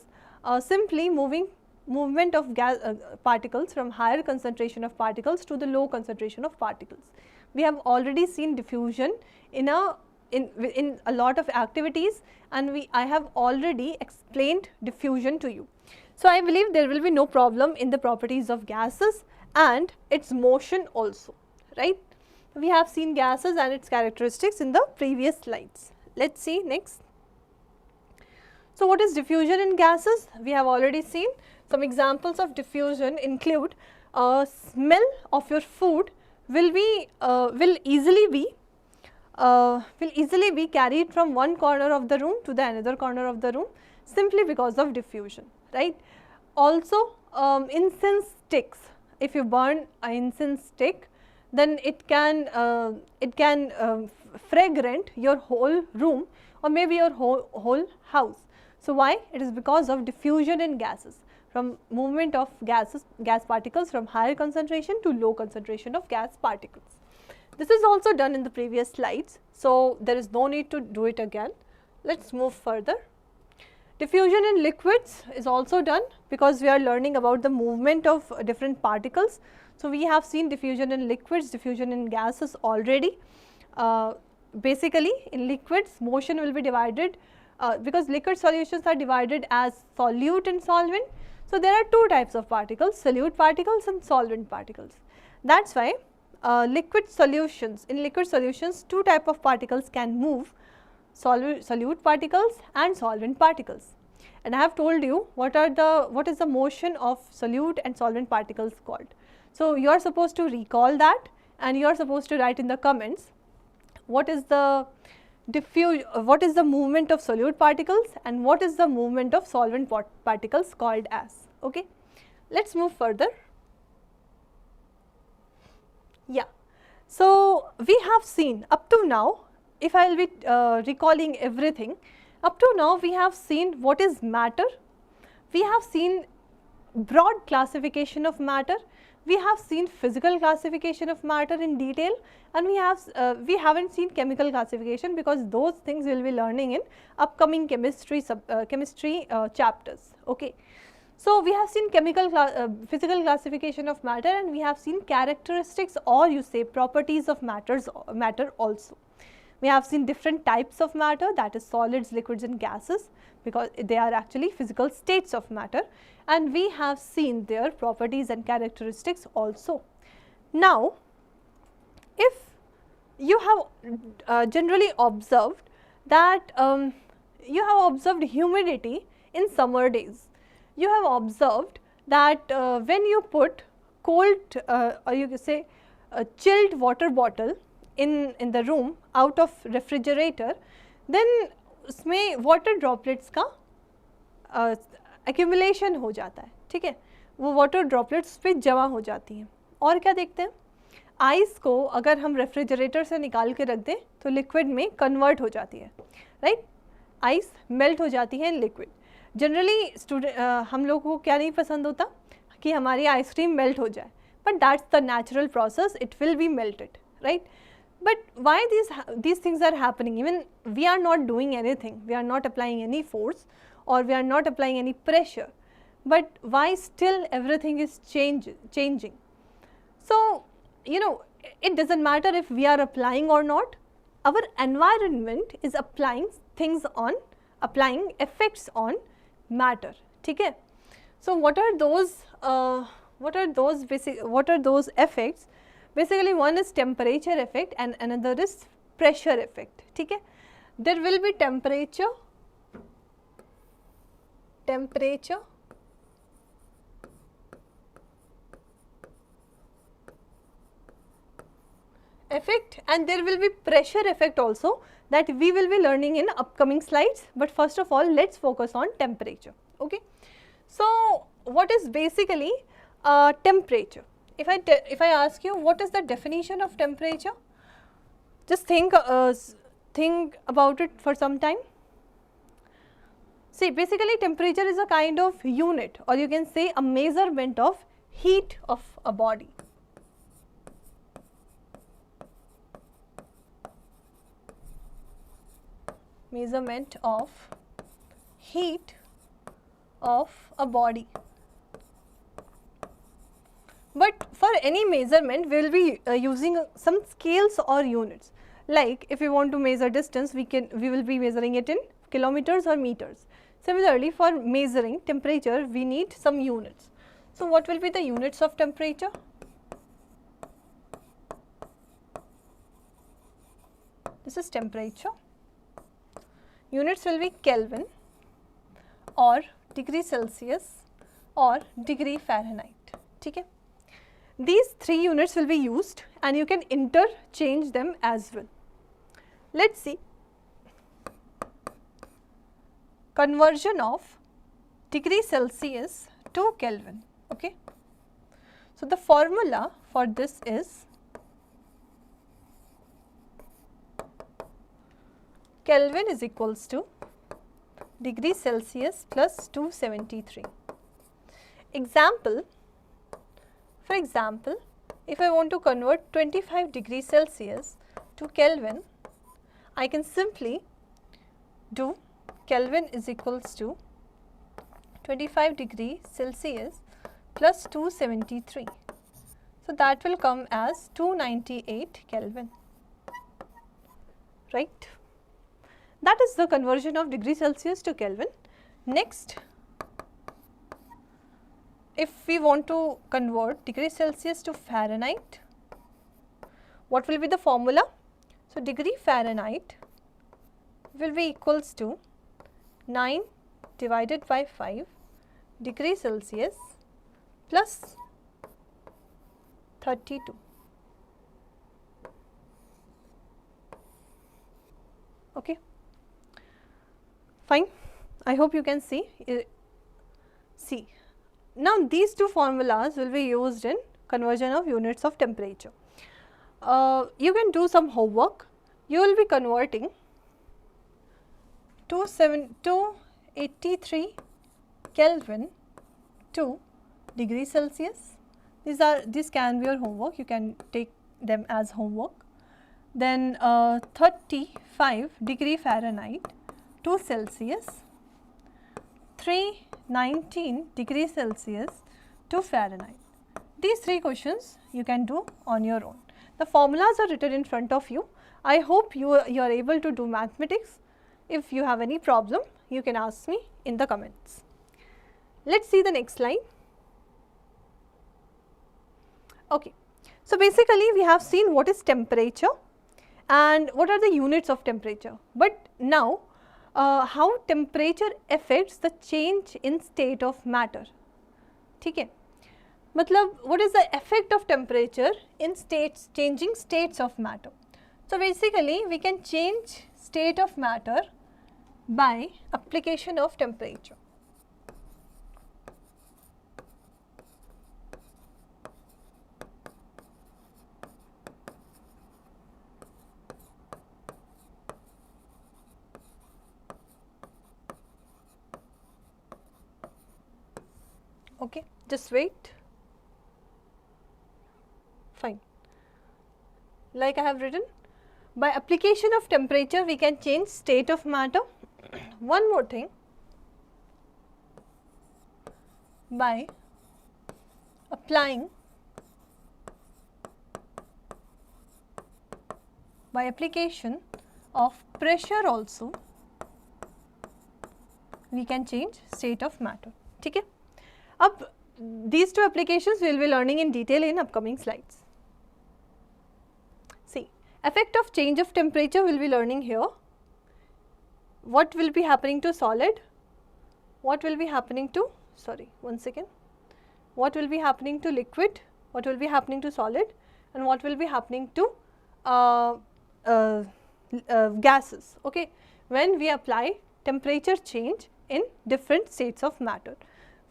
simply movement of gas particles from higher concentration of particles to the low concentration of particles. We have already seen diffusion in a lot of activities, and I have already explained diffusion to you. So, I believe there will be no problem in the properties of gases and its motion also, right. We have seen gases and its characteristics in the previous slides. Let us see next. So, what is diffusion in gases? We have already seen. Some examples of diffusion include smell of your food will easily be carried from one corner of the room to the another corner of the room simply because of diffusion, right. Also incense sticks, if you burn an incense stick, then it can fragrant your whole room or maybe your whole house. So, why? It is because of diffusion in gases, from movement of gas particles from higher concentration to low concentration of gas particles. This is also done in the previous slides, so there is no need to do it again. Let us move further. Diffusion in liquids is also done because we are learning about the movement of different particles. So, we have seen diffusion in liquids, diffusion in gases already. Basically in liquids motion will be divided because liquid solutions are divided as solute and solvent. So, there are two types of particles, solute particles and solvent particles. That is why in liquid solutions two type of particles can move, solute particles and solvent particles. And I have told you what is the motion of solute and solvent particles called. So, you are supposed to recall that and you are supposed to write in the comments what is the movement of solute particles and what is the movement of solvent particles called as. Okay. Let us move further. Yeah. So, we have seen up to now, if I will be recalling everything, up to now we have seen what is matter, we have seen broad classification of matter, we have seen physical classification of matter in detail, and we haven't seen chemical classification because those things we will be learning in upcoming chemistry chapters. Okay. So, we have seen physical classification of matter, and we have seen characteristics or you say properties of matter also. We have seen different types of matter, that is solids, liquids and gases, because they are actually physical states of matter, and we have seen their properties and characteristics also. Now, if you have generally observed that you have observed humidity in summer days, you have observed that when you put cold or you can say a chilled water bottle in the room out of refrigerator, then उसमें water droplets का accumulation हो जाता है, ठीक है, वो water droplets पे जमा हो जाती हैं. और क्या देखते हैं, आइस को अगर हम रेफ्रिजरेटर से निकाल के रख दें तो लिक्विड में कन्वर्ट हो जाती है, राइट. आइस मेल्ट हो जाती है इन लिक्विड. जनरली हम लोगों को क्या नहीं पसंद होता कि हमारी आइसक्रीम मेल्ट हो जाए, but that's the natural process, it will be melted, right. But why these things are happening? Even we are not doing anything, we are not applying any force or we are not applying any pressure, but why still everything is changing? So, you know, it does not matter if we are applying or not, our environment is applying effects on matter, ठीक है. So, what are those effects? Basically, one is temperature effect and another is pressure effect, ठीक है. There will be temperature effect and there will be pressure effect also, that we will be learning in upcoming slides, but first of all let us focus on temperature. Okay. So, what is basically temperature? If I ask you what is the definition of temperature, just think about it for some time. See, basically temperature is a kind of unit, or you can say a measurement of heat of a body. Measurement of heat of a body. But for any measurement, we will be using some scales or units. Like if we want to measure distance, we will be measuring it in kilometers or meters. Similarly, for measuring temperature, we need some units. So, what will be the units of temperature? This is temperature. Units will be Kelvin or degree Celsius or degree Fahrenheit. Okay? These three units will be used and you can interchange them as well. Let us see conversion of degree Celsius to Kelvin. Okay? So, the formula for this is Kelvin is equals to degree Celsius plus 273. For example, if I want to convert 25 degrees Celsius to Kelvin, I can simply do Kelvin is equals to 25 degree Celsius plus 273. So, that will come as 298 Kelvin, right. That is the conversion of degree Celsius to Kelvin. Next, if we want to convert degree Celsius to Fahrenheit, what will be the formula? So, degree Fahrenheit will be equals to 9 divided by 5 degree Celsius plus 32. Okay. Fine. I hope you can see. Now, these two formulas will be used in conversion of units of temperature. You can do some homework. You will be converting 283 Kelvin to degree Celsius. These can be your homework. You can take them as homework. Then 35 degree Fahrenheit to Celsius, 319 degree Celsius to Fahrenheit. These three questions you can do on your own. The formulas are written in front of you. I hope you are able to do mathematics. If you have any problem, you can ask me in the comments. Let us see the next slide. Okay. So, basically we have seen what is temperature and what are the units of temperature. But now, how temperature affects the change in state of matter. ठीक है, मतलब what is the effect of temperature in changing states of matter. So, basically we can change state of matter by application of temperature. Okay, just wait. Fine. Like I have written, by application of temperature we can change state of matter. One more thing, by application of pressure also we can change state of matter. ठीक है. अब these two applications we will be learning in detail in upcoming slides. See, effect of change of temperature we will be learning here. What will be happening to solid? What will be happening to, what will be happening to liquid? What will be happening to solid? And what will be happening to gases, okay, when we apply temperature change in different states of matter.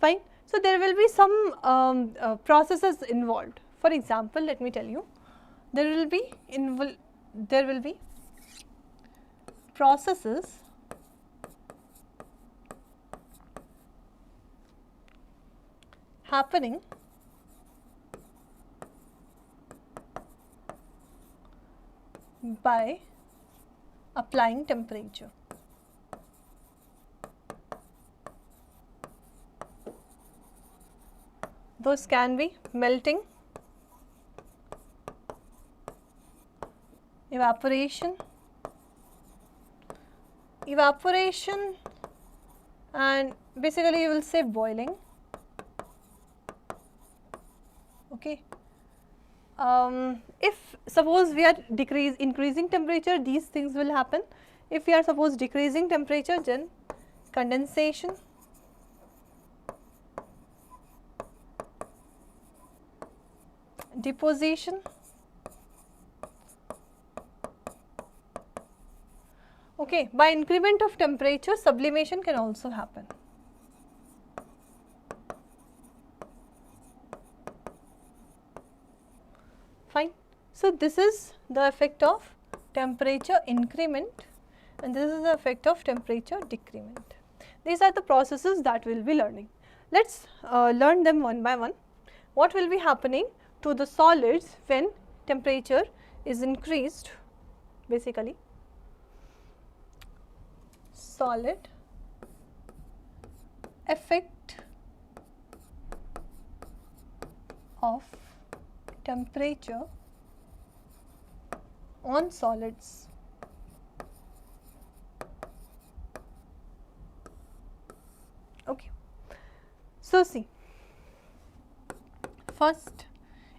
Fine. So, there will be some processes involved. For example, let me tell you, there will be processes happening by applying temperature. Those can be melting, evaporation, and basically you will say boiling. Okay. If suppose we are increasing temperature, these things will happen. If we are suppose decreasing temperature, then condensation, deposition, okay. By increment of temperature, sublimation can also happen. Fine. So, this is the effect of temperature increment and this is the effect of temperature decrement. These are the processes that we will be learning. Let us learn them one by one. What will be happening to the solids when temperature is increased? Basically, solid effect of temperature on solids. Okay. So, see, first,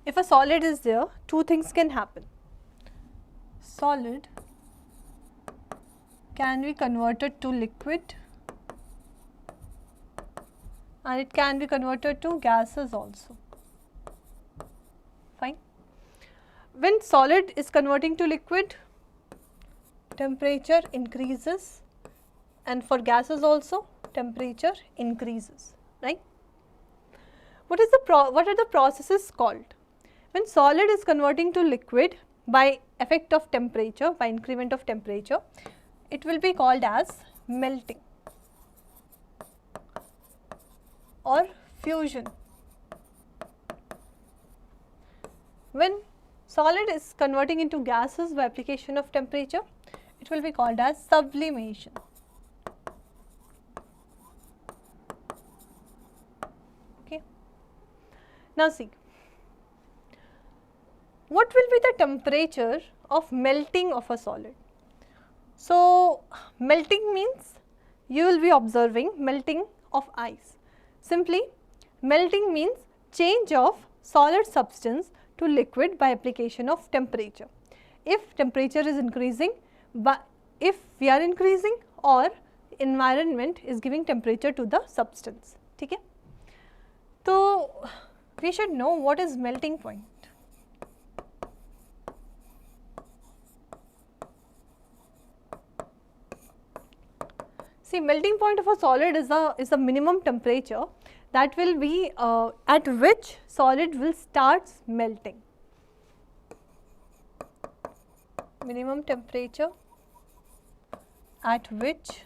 if a solid is there, two things can happen. Solid can be converted to liquid and it can be converted to gases also. Fine. When solid is converting to liquid, temperature increases and for gases also temperature increases, right. What are the processes called? When solid is converting to liquid by effect of temperature, by increment of temperature, it will be called as melting or fusion. When solid is converting into gases by application of temperature, it will be called as sublimation. Okay. Now, see, what will be the temperature of melting of a solid? So, melting means you will be observing melting of ice. Simply, melting means change of solid substance to liquid by application of temperature. If temperature is increasing, but if we are increasing or environment is giving temperature to the substance. Okay? So, we should know what is melting point. See, melting point of a solid is a minimum temperature that will be at which solid will start melting. Minimum temperature at which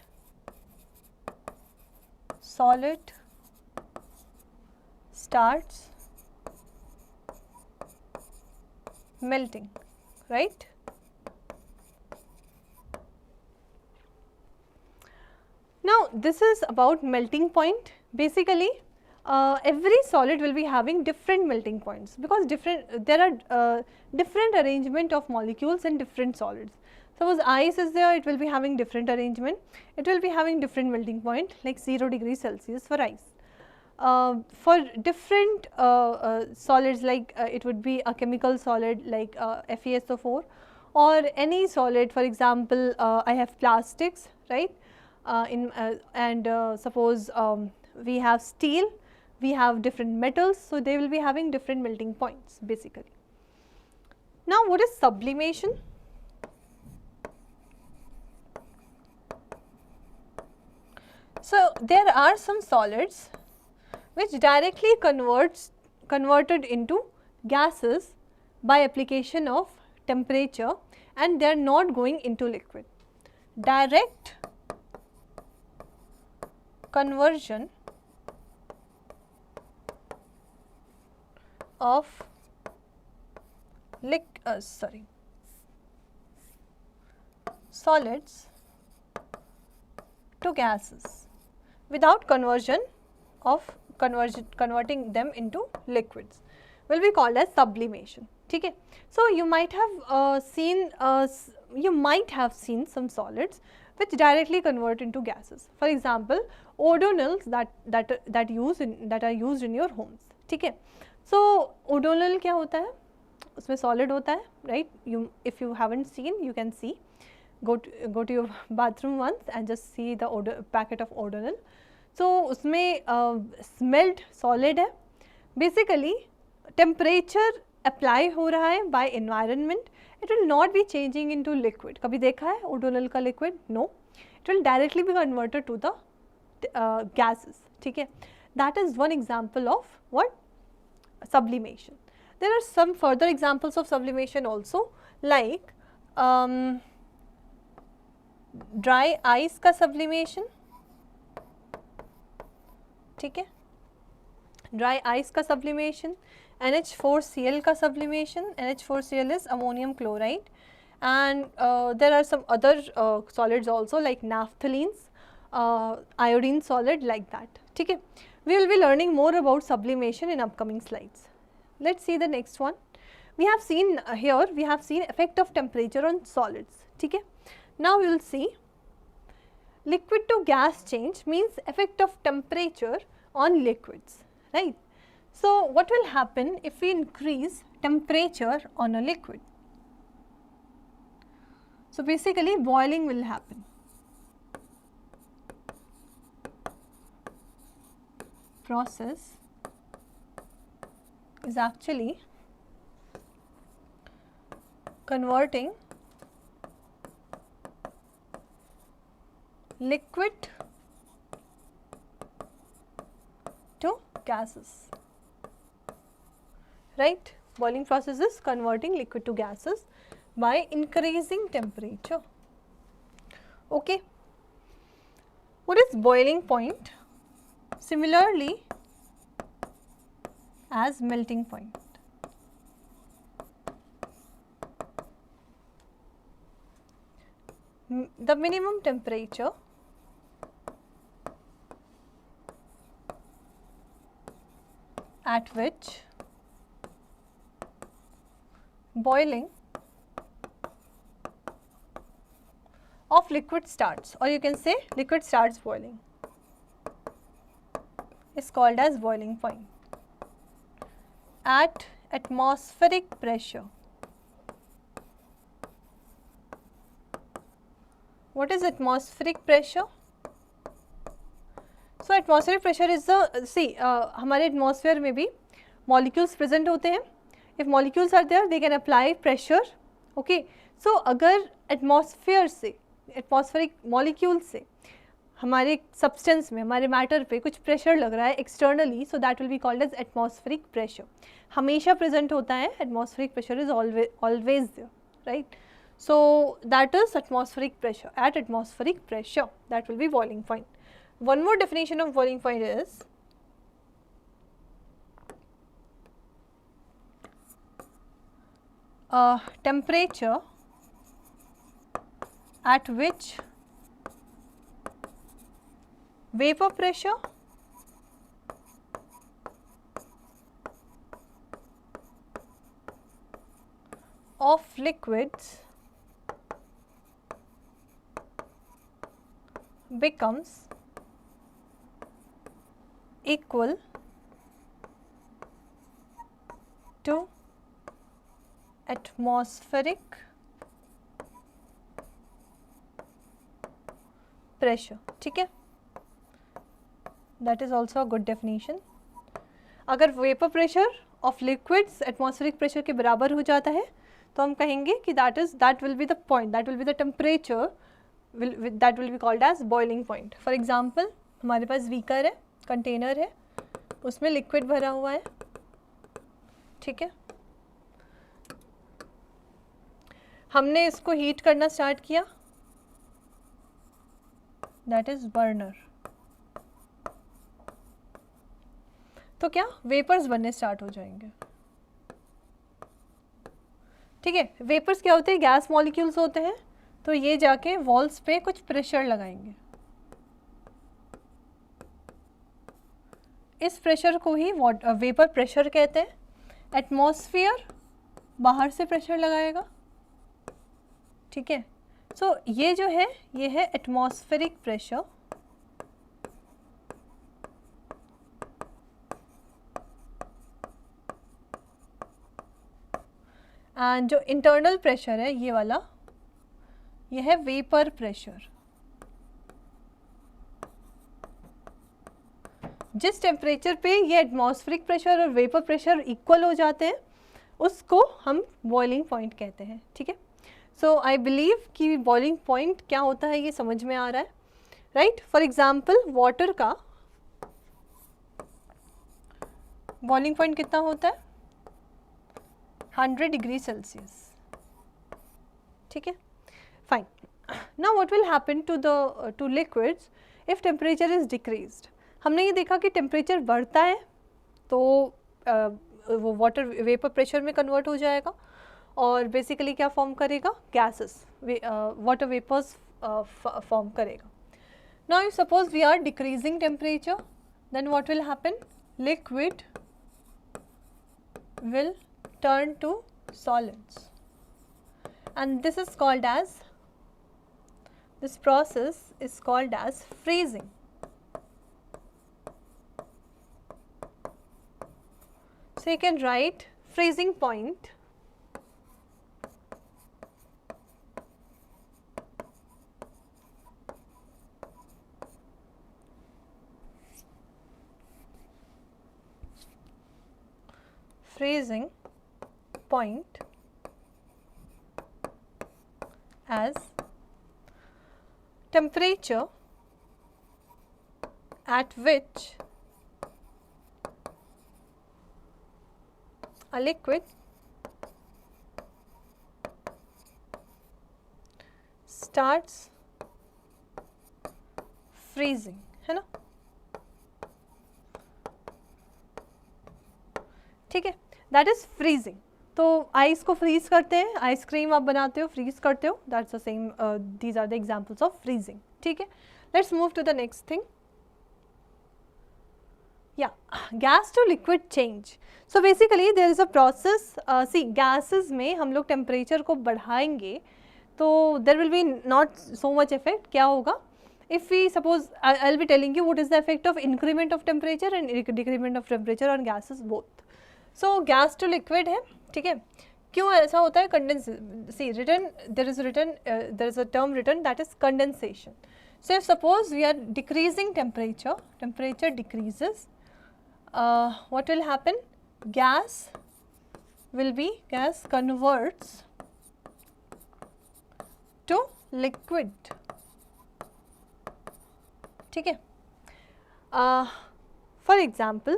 solid starts melting, right. Now, this is about melting point. Basically, every solid will be having different melting points because there are different arrangement of molecules in different solids. Suppose ice is there, it will be having different arrangement, it will be having different melting point like 0 degree Celsius for ice. For different solids like it would be a chemical solid like FeSO4 or any solid, for example, I have plastics, right. Suppose we have steel, we have different metals, so they will be having different melting points basically. Now, what is sublimation? So, there are some solids which directly converted into gases by application of temperature, and they are not going into liquid. Direct conversion of solids to gases without converting them into liquids will be called as sublimation. ठीक है. So you might have seen some solids which directly convert into gases. For example, odonals that are used in your homes. ठीक है. So odonal क्या होता है? उसमें solid होता है, right? If you haven't seen, you can see. Go to your bathroom once and just see the packet of odonal. So उसमें smelled solid है. Basically temperature apply हो रहा है by environment. It will not be changing into liquid. कभी देखा है odonal का liquid? No. It will directly be converted to the gases. ठीक है. That is one example of what? Sublimation. There are some further examples of sublimation also, like dry ice का sublimation. ठीक है. Dry ice का sublimation, NH4Cl का sublimation. NH4Cl is ammonium chloride, and there are some other solids also like naphthalenes, iodine solid, like that. ठीक है. We will be learning more about sublimation in upcoming slides. Let's see the next one. We have seen here we have seen effect of temperature on solids. ठीक है. Now we will see liquid to gas change means effect of temperature on liquids, right? So what will happen if we increase temperature on a liquid? So basically boiling will happen. Process is actually converting liquid to gases, right? Boiling process is converting liquid to gases by increasing temperature. Okay. What is boiling point? Similarly as melting point. The minimum temperature at which boiling of liquid starts, or you can say liquid starts boiling, is called as boiling point. At atmospheric pressure. What is atmospheric pressure? So atmospheric pressure is the हमारे atmosphere में भी molecules present होते हैं. If molecules are there, they can apply pressure. Okay. So अगर atmosphere से atmospheric molecules से हमारे substance में हमारे matter पे कुछ pressure लग रहा है externally, so that will be called as atmospheric pressure. हमेशा present होता है, atmospheric pressure is always there, right? So that is atmospheric pressure. At atmospheric pressure, that will be boiling point. One more definition of boiling point is temperature at which vapor pressure of liquids becomes equal to atmospheric pressure. ठीक है. That is also a good definition. अगर vapor pressure of liquids atmospheric pressure के बराबर हो जाता है तो हम कहेंगे कि that will be the point, that will be the temperature that will be called as boiling point. For example, हमारे पास beaker है, container है, उसमें लिक्विड भरा हुआ है, ठीक है। हमने इसको हीट करना स्टार्ट किया, दैट इज बर्नर। तो क्या वेपर्स बनने स्टार्ट हो जाएंगे, ठीक है। वेपर्स क्या होते हैं, गैस मॉलिक्यूल्स होते हैं, तो ये जाके वॉल्स पे कुछ प्रेशर लगाएंगे, इस प्रेशर को ही वेपर प्रेशर कहते हैं। एटमॉस्फेयर बाहर से प्रेशर लगाएगा, ठीक है। सो ये जो है ये है एटमॉस्फेरिक प्रेशर, एंड जो इंटरनल प्रेशर है ये वाला, ये है वेपर प्रेशर। जिस टेम्परेचर पे ये एटमॉस्फेरिक प्रेशर और वेपर प्रेशर इक्वल हो जाते हैं उसको हम बॉइलिंग पॉइंट कहते हैं, ठीक है। सो आई बिलीव कि बॉइलिंग पॉइंट क्या होता है ये समझ में आ रहा है, राइट। फॉर एग्जाम्पल वाटर का बॉइलिंग पॉइंट कितना होता है, 100 डिग्री सेल्सियस, ठीक है, fine. Now what will happen two liquids if temperature is decreased. हमने ये देखा कि टेम्परेचर बढ़ता है तो वो वाटर वेपर प्रेशर में कन्वर्ट हो जाएगा और बेसिकली क्या फॉर्म करेगा, गैसेस, वाटर वेपर्स फॉर्म करेगा। Now if suppose we are decreasing temperature, then what will happen, liquid will turn to solids, and this process is called as freezing. So you can write freezing point as temperature at which a liquid starts freezing, है ना, ठीक है, that is freezing. तो ice को freeze करते हैं, ice cream आप बनाते हो फ्रीज करते हो, that's the same, these are the examples of freezing, ठीक है। Let's move to the next thing, या gas to liquid change. So basically there is a process, see gases में हम लोग टेम्परेचर को बढ़ाएंगे तो there will be not so much effect. क्या होगा, if we suppose I'll be telling you what is the effect of increment of temperature and decrement of temperature on gases both. So gas to liquid है, ठीक है। क्यों ऐसा होता है, condense, see written there is a term written that is condensation. So if suppose we are decreasing temperature decreases, what will happen, gas converts to liquid, ठीक है। For example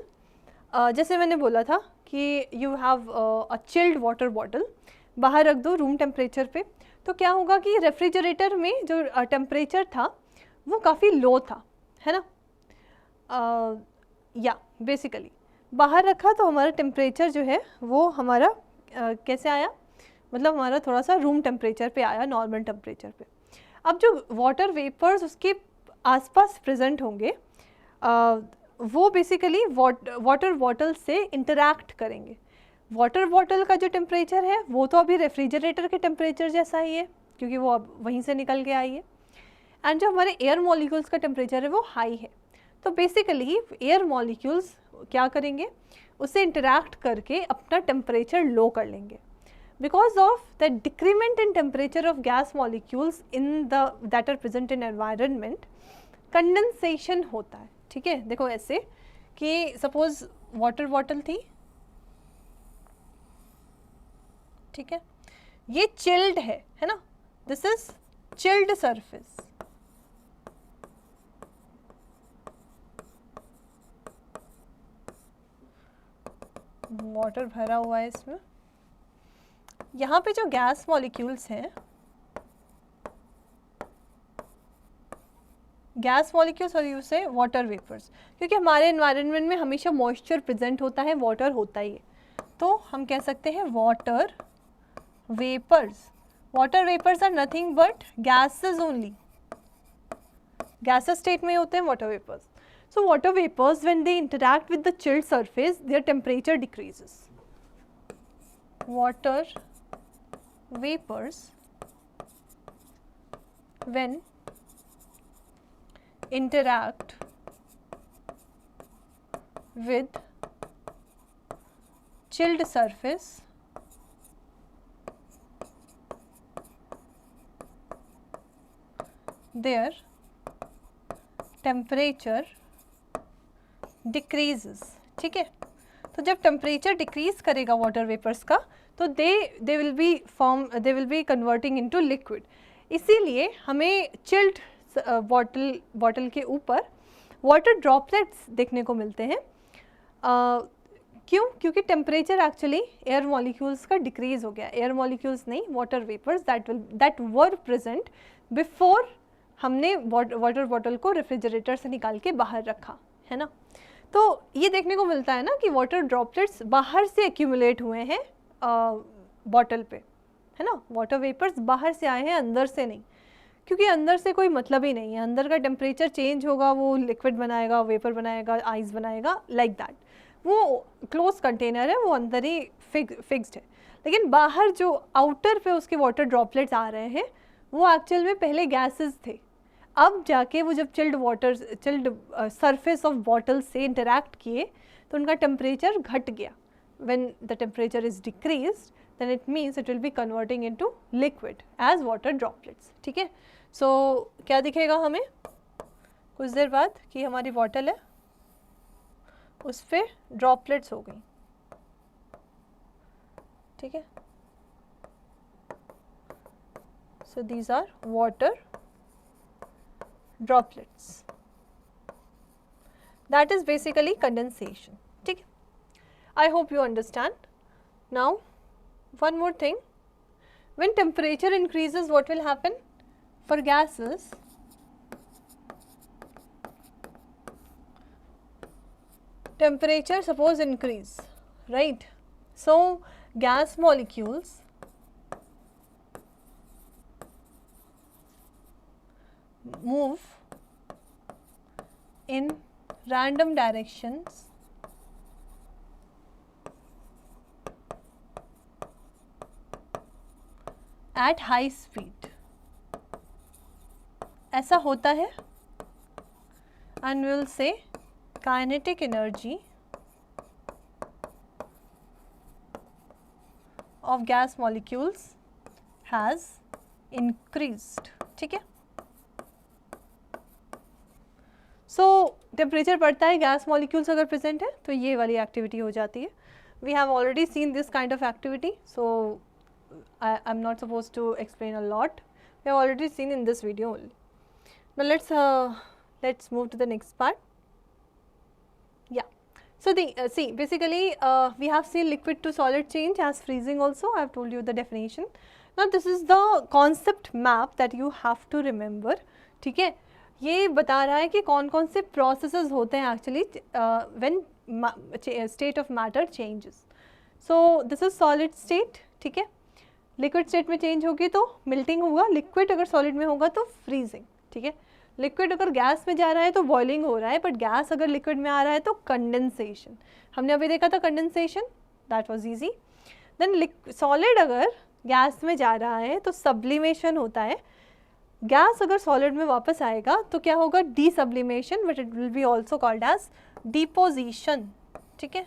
जैसे मैंने बोला था कि you have a chilled water bottle, बाहर रख दो रूम टेम्परेचर पे, तो क्या होगा कि रेफ्रिजरेटर में जो टेम्परेचर था वो काफ़ी लो था, है ना, या बेसिकली बाहर रखा तो हमारा टेम्परेचर जो है वो हमारा कैसे आया, मतलब हमारा थोड़ा सा रूम टेम्परेचर पे आया, नॉर्मल टेम्परेचर पे। अब जो वाटर वेपर्स उसके आसपास प्रेजेंट होंगे वो बेसिकली वाटर बॉटल से इंटरैक्ट करेंगे। वाटर बॉटल का जो टेम्परेचर है वो तो अभी रेफ्रिजरेटर के टेम्परेचर जैसा ही है क्योंकि वो अब वहीं से निकल के आई है, एंड जो हमारे एयर मॉलिक्यूल्स का टेम्परेचर है वो हाई है। तो बेसिकली एयर मॉलिक्यूल्स क्या करेंगे, उससे इंटरैक्ट करके अपना टेम्परेचर लो कर लेंगे। Because of the decrement in temperature of gas molecules in the that are present in environment, condensation होता है, ठीक है। देखो ऐसे कि सपोज वाटर बॉटल थी, ठीक है, ये चिल्ड है ना, this is chilled surface, water भरा हुआ है इसमें। यहाँ पे जो गैस मॉलिक्यूल्स हैं, गैस मॉलिक्यूल्स और यूज से वाटर वेपर्स, क्योंकि हमारे एनवायरनमेंट में हमेशा मॉइस्चर प्रेजेंट होता है, वाटर होता ही है, तो हम कह सकते हैं water vapours. Water vapours are nothing but gases only, gases state में होते हैं water vapours. So water vapours when they interact with the chilled surface their temperature decreases. Water vapours when interact with chilled surface their temperature decreases। ठीक है, तो जब temperature decrease करेगा water vapours का तो दे will B converting into liquid. इसीलिए हमें chilled bottle के ऊपर वाटर ड्रॉपलेट्स देखने को मिलते हैं। क्यों? क्योंकि टेम्परेचर एक्चुअली एयर मॉलिक्यूल्स का डिक्रीज हो गया। एयर मॉलिक्यूल्स नहीं, water vapours that were present before हमने वाटर बॉटल को रेफ्रिजरेटर से निकाल के बाहर रखा है ना। तो ये देखने को मिलता है ना कि वाटर ड्रॉपलेट्स बाहर से एक्यूमुलेट हुए हैं बॉटल पे, है ना। वाटर वेपर्स बाहर से आए हैं, अंदर से नहीं, क्योंकि अंदर से कोई मतलब ही नहीं है। अंदर का टेम्परेचर चेंज होगा, वो लिक्विड बनाएगा, वेपर बनाएगा, आइस बनाएगा, लाइक दैट। वो क्लोज कंटेनर है, वो अंदर ही फिक्स्ड है। लेकिन बाहर जो आउटर पे उसके वाटर ड्रॉपलेट्स आ रहे हैं वो एक्चुअल में पहले गैसेस थे। अब जाके वो जब चिल्ड सरफेस ऑफ बॉटल से इंटरैक्ट किए तो उनका टेम्परेचर घट गया। When the temperature is decreased then it means it will be converting into liquid as water droplets। ठीक है, सो क्या दिखेगा हमें कुछ देर बाद कि हमारी बॉटल है उस पर ड्रॉपलेट्स हो गई। ठीक है, so these are water droplets, that is basically condensation. ठीक है, I hope you understand. Now one more thing, when temperature increases what will happen for gases? Temperature suppose increase, right? So gas molecules move in random directions at high speed। ऐसा होता है and we will say kinetic energy of gas molecules has increased। ठीक है, सो temperature बढ़ता है, gas molecules अगर present है तो ये वाली एक्टिविटी हो जाती है। We have already seen this kind of activity, so I'm not supposed to explain a lot. We have already seen in this video only. Now let's move to the next part. Yeah. So see, basically we have seen liquid to solid change as freezing also. I have told you the definition. Now this is the concept map that you have to remember. ठीक है, ये बता रहा है कि कौन कौन से processes होते हैं actually when state of matter changes. So this is solid state। ठीक है, लिक्विड स्टेट में चेंज होगी तो मिल्टिंग होगा, लिक्विड अगर सॉलिड में होगा तो फ्रीजिंग। ठीक है, लिक्विड अगर गैस में जा रहा है तो बॉइलिंग हो रहा है, बट गैस अगर लिक्विड में आ रहा है तो कंडेंसेशन। हमने अभी देखा था condensation, that was easy. Then solid अगर गैस में जा रहा है तो सब्लिमेशन होता है। गैस अगर सॉलिड में वापस आएगा तो क्या होगा? Desublimation, but it will be also called as deposition. ठीक है,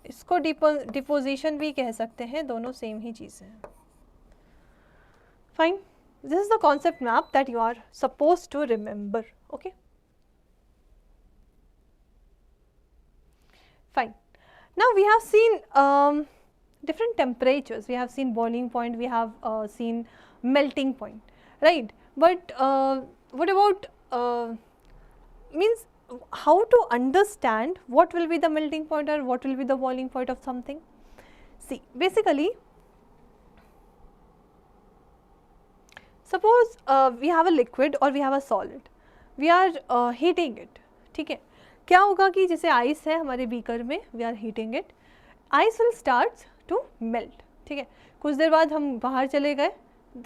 इसको डिपोजिशन भी कह सकते हैं, दोनों सेम ही चीज़ है। Fine, this is the concept map that you are suppose to remember. Okay, fine. Now we have seen different temperatures. We have seen boiling point, we have seen melting point, right? But what about means how to understand what will be the melting point or what will be the boiling point of something? See, basically, suppose we have a liquid or we have a solid, we are heating it, ठीक है. क्या होगा कि जैसे ice है हमारे beaker में, we are heating it, ice will start to melt, ठीक है. कुछ देर बाद हम बाहर चले गए,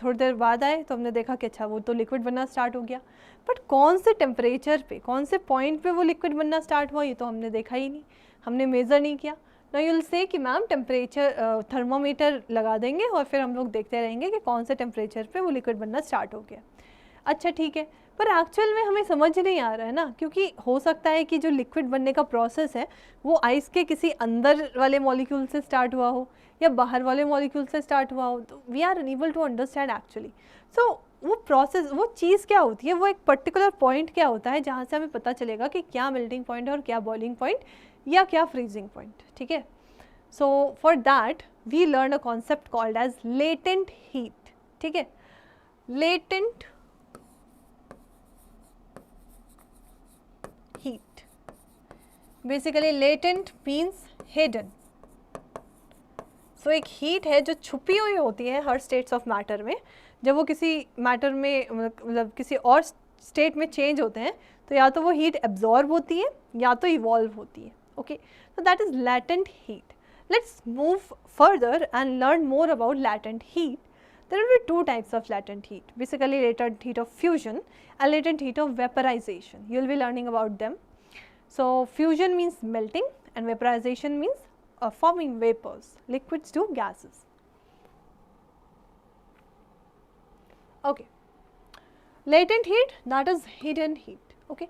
थोड़ी देर बाद आए तो हमने देखा कि अच्छा वो तो लिक्विड बनना स्टार्ट हो गया, बट कौन से टेम्परेचर पे, कौन से पॉइंट पे वो लिक्विड बनना स्टार्ट हुआ ये तो हमने देखा ही नहीं, हमने मेज़र नहीं किया. नाउ यू विल से कि मैम टेम्परेचर थर्मोमीटर लगा देंगे और फिर हम लोग देखते रहेंगे कि कौन से टेम्परेचर पे वो लिक्विड बनना स्टार्ट हो गया. अच्छा ठीक है, पर एक्चुअल में हमें समझ नहीं आ रहा है ना, क्योंकि हो सकता है कि जो लिक्विड बनने का प्रोसेस है वो आइस के किसी अंदर वाले मॉलिक्यूल से स्टार्ट हुआ हो या बाहर वाले मॉलिक्यूल से स्टार्ट हुआ हो, तो we are unable to understand actually. So वो प्रोसेस, वो चीज़ क्या होती है, वो एक पर्टिकुलर पॉइंट क्या होता है जहाँ से हमें पता चलेगा कि क्या मेल्टिंग पॉइंट है और क्या बॉइलिंग पॉइंट या क्या फ्रीजिंग पॉइंट, ठीक है. So for that we learn a concept called as latent heat, ठीक है. Latent heat, basically latent means hidden. So एक heat है जो छुपी हुई होती है हर states of matter में. जब वो किसी matter में मतलब किसी और state में change होते हैं तो या तो वो heat absorb होती है या तो evolve होती है. Okay, so that is latent heat. Let's move further and learn more about latent heat. There will be two types of latent heat, basically latent heat of fusion and latent heat of vaporization. You will be learning about them. So fusion means melting and vaporization means forming vapors, liquids to gases. Okay. Latent heat, that is hidden heat. Okay.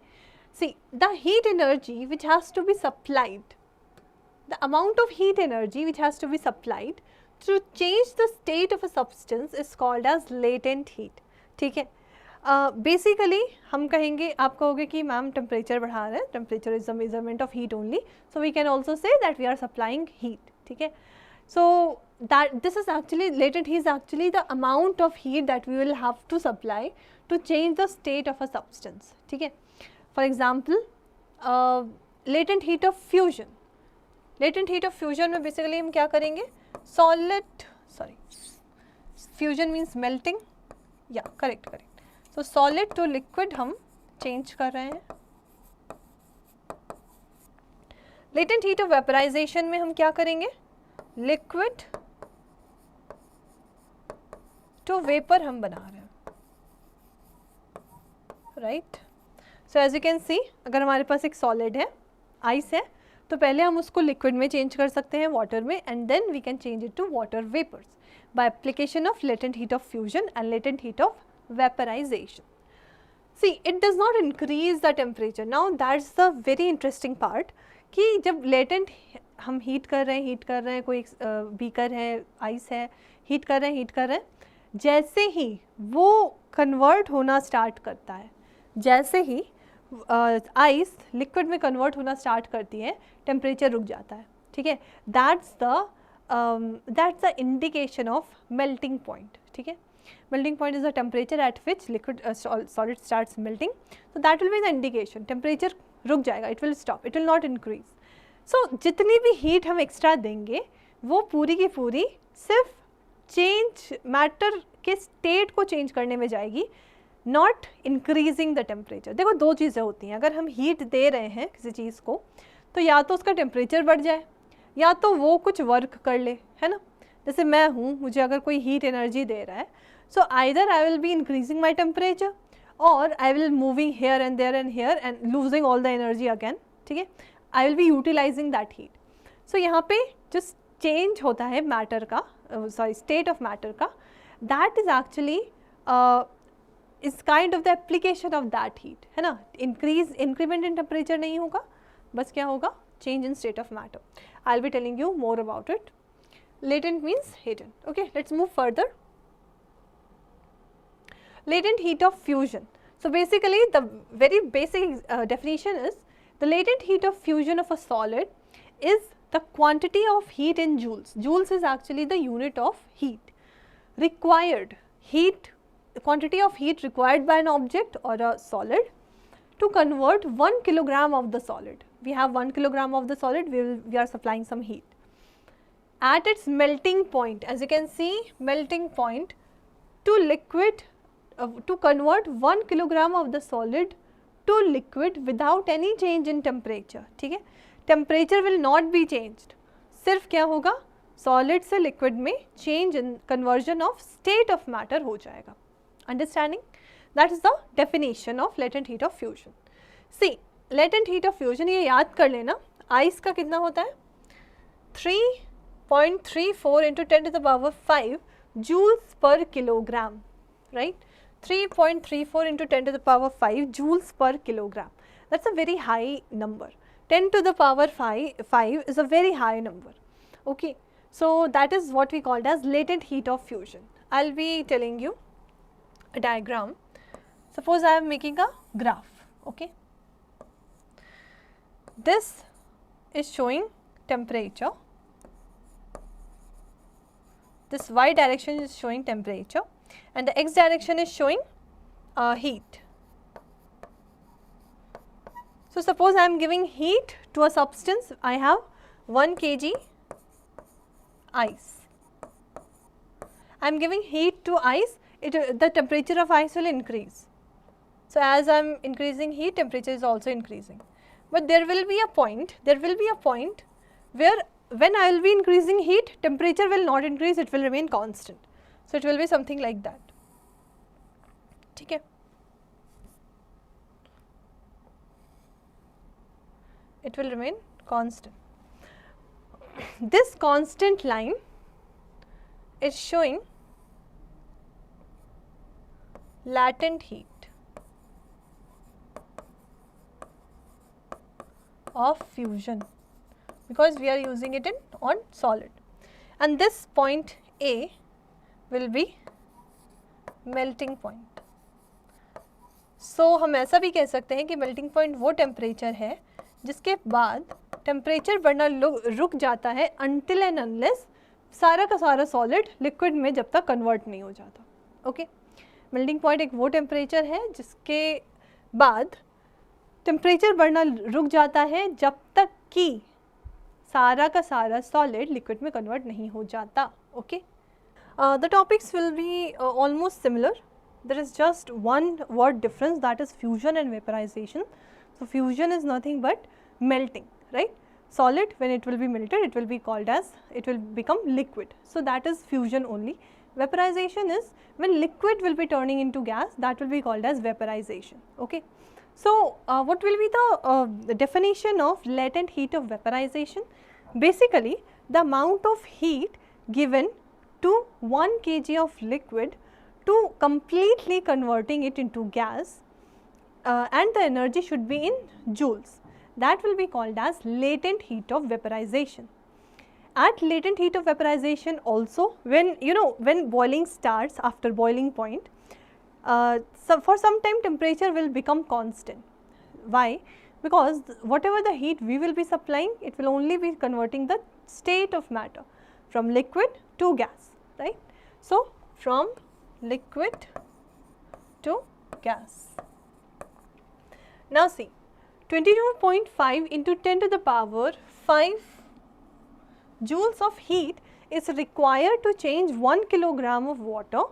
See, the heat energy which has to be supplied, the amount of heat energy which has to be supplied to change the state of a substance is called as latent heat, ठीक है. Basically हम कहेंगे, आप कहोगे कि ma'am temperature बढ़ा रहे हैं, temperature is the measurement of heat only, so we can also say that we are supplying heat, ठीक है. So that this is actually latent heat is actually the amount of heat that we will have to supply to change the state of a substance, ठीक है. For example latent heat of fusion, latent heat of fusion में basically हम क्या करेंगे, solid, sorry, fusion means melting, yeah, correct. So solid to liquid हम change कर रहे हैं. latent heat of vaporization में हम क्या करेंगे, liquid to vapor हम बना रहे हैं, right. So as you can see, अगर हमारे पास एक solid है, ice है, तो पहले हम उसको लिक्विड में चेंज कर सकते हैं, वाटर में, and then we can change it to water vapours by application of latent heat of fusion and latent heat of vaporisation. See, it does not increase the temperature. Now that's the very interesting part कि जब latent हम heat कर रहे हैं, कोई beaker है, ice है, heat कर रहे हैं, जैसे ही वो कन्वर्ट होना स्टार्ट करता है, जैसे ही आइस लिक्विड में कन्वर्ट होना स्टार्ट करती है, टेम्परेचर रुक जाता है, ठीक है. That's the indication of melting point, ठीक है. Melting point is the temperature at which liquid solid starts melting. So that will be the indication. Temperature रुक जाएगा, it will stop, it will not increase. So जितनी भी heat हम extra देंगे वो पूरी की पूरी सिर्फ चेंज, मैटर के स्टेट को चेंज करने में जाएगी, नॉट इंक्रीजिंग द टेम्परेचर. देखो दो चीज़ें होती हैं, अगर हम हीट दे रहे हैं किसी चीज़ को तो या तो उसका टेम्परेचर बढ़ जाए या तो वो कुछ वर्क कर ले, है ना. जैसे मैं हूँ, मुझे अगर कोई हीट एनर्जी दे रहा है, so either I will be increasing my temperature और I will moving here and there and losing all the energy again, ठीक है. I will be utilising that heat. So यहाँ पे जो चेंज होता है मैटर का, सॉरी स्टेट ऑफ मैटर का, that is actually is kind of the application of that heat, है ना. इंक्रीमेंट इन टेम्परेचर नहीं होगा, बस क्या होगा, change in state of matter. I'll be telling you more about it. Latent means hidden. Okay, let's move further. Latent heat of fusion. So basically the very basic definition is the latent heat of fusion of a solid is the quantity of heat in joules. Joules is actually the unit of heat. Required heat, quantity of heat required by an object or a solid to convert 1 kilogram of the solid. We have 1 kilogram of the solid, we are supplying some heat. At its melting point, as you can see, melting point to liquid, to convert 1 kilogram of the solid to liquid without any change in temperature. ठीक है, temperature will not be changed, सिर्फ क्या होगा, solid से liquid में change in conversion of state of matter हो जाएगा. Understanding? That is the definition of latent heat of fusion. See, latent heat of fusion ये याद कर लेना, ice का कितना होता है, 3.34 into 10 to the power 5 joules per kilogram, right? 3.34 into 10 to the power 5 joules per kilogram. That's a very high number. 10 to the power 5 is a very high number. Okay, so that is what we called as latent heat of fusion. I'll be telling you a diagram. Suppose I am making a graph. Okay, this is showing temperature. This y direction is showing temperature and the x direction is showing heat. So, suppose I am giving heat to a substance, I have 1 kg ice. I am giving heat to ice, the temperature of ice will increase. So, as I am increasing heat, temperature is also increasing. But there will be a point where when I will be increasing heat, temperature will not increase, it will remain constant. So, it will be something like that. ठीक है, it will remain constant. This constant line is showing latent heat of fusion, because we are using it on solid, and this point A will be melting point. So, हम ऐसा भी कह सकते हैं कि melting point वो temperature है जिसके बाद temperature बढ़ना रुक जाता है until and unless सारा का सारा solid liquid में जब तक convert नहीं हो जाता. Okay? Melting point एक वो temperature है जिसके बाद temperature बढ़ना रुक जाता है जब तक कि सारा का सारा solid liquid में convert नहीं हो जाता. Okay? The topics will be almost similar. There is just one word difference, that is fusion and vaporization. So, fusion is nothing but melting, right? Solid, when it will be melted, it will be called as, it will become liquid. So, that is fusion only. Vaporization is when liquid will be turning into gas, that will be called as vaporization. Okay. So, what will be the definition of latent heat of vaporization? Basically, the amount of heat given to 1 kg of liquid to completely converting it into gas, and the energy should be in joules. That will be called as latent heat of vaporization. At latent heat of vaporization also, when when boiling starts, after boiling point, so for some time temperature will become constant. Why? Because whatever the heat we will be supplying, it will only be converting the state of matter from liquid to gas, right? So, from liquid to gas. Now, see, 22.5 into 10 to the power 5 joules of heat is required to change 1 kilogram of water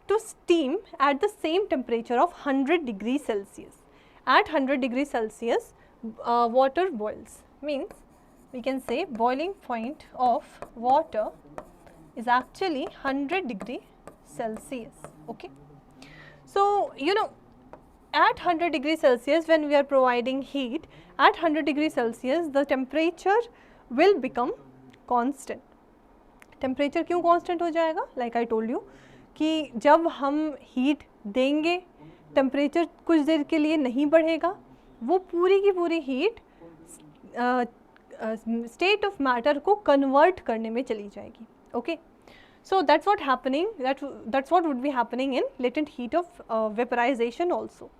to steam at the same temperature of 100 degrees Celsius. At 100 degrees Celsius, water boils, means we can say boiling point of water is actually 100 degree Celsius. Okay. So, at 100 degrees Celsius, when we are providing heat, at 100 degrees Celsius, the temperature will become constant. Temperature क्यों constant हो जाएगा? Like I told you कि जब हम heat देंगे, temperature कुछ देर के लिए नहीं बढ़ेगा, वो पूरी की पूरी heat state of matter को convert करने में चली जाएगी. Okay. So, that's what happening, that's what would be happening in latent heat of vaporization also.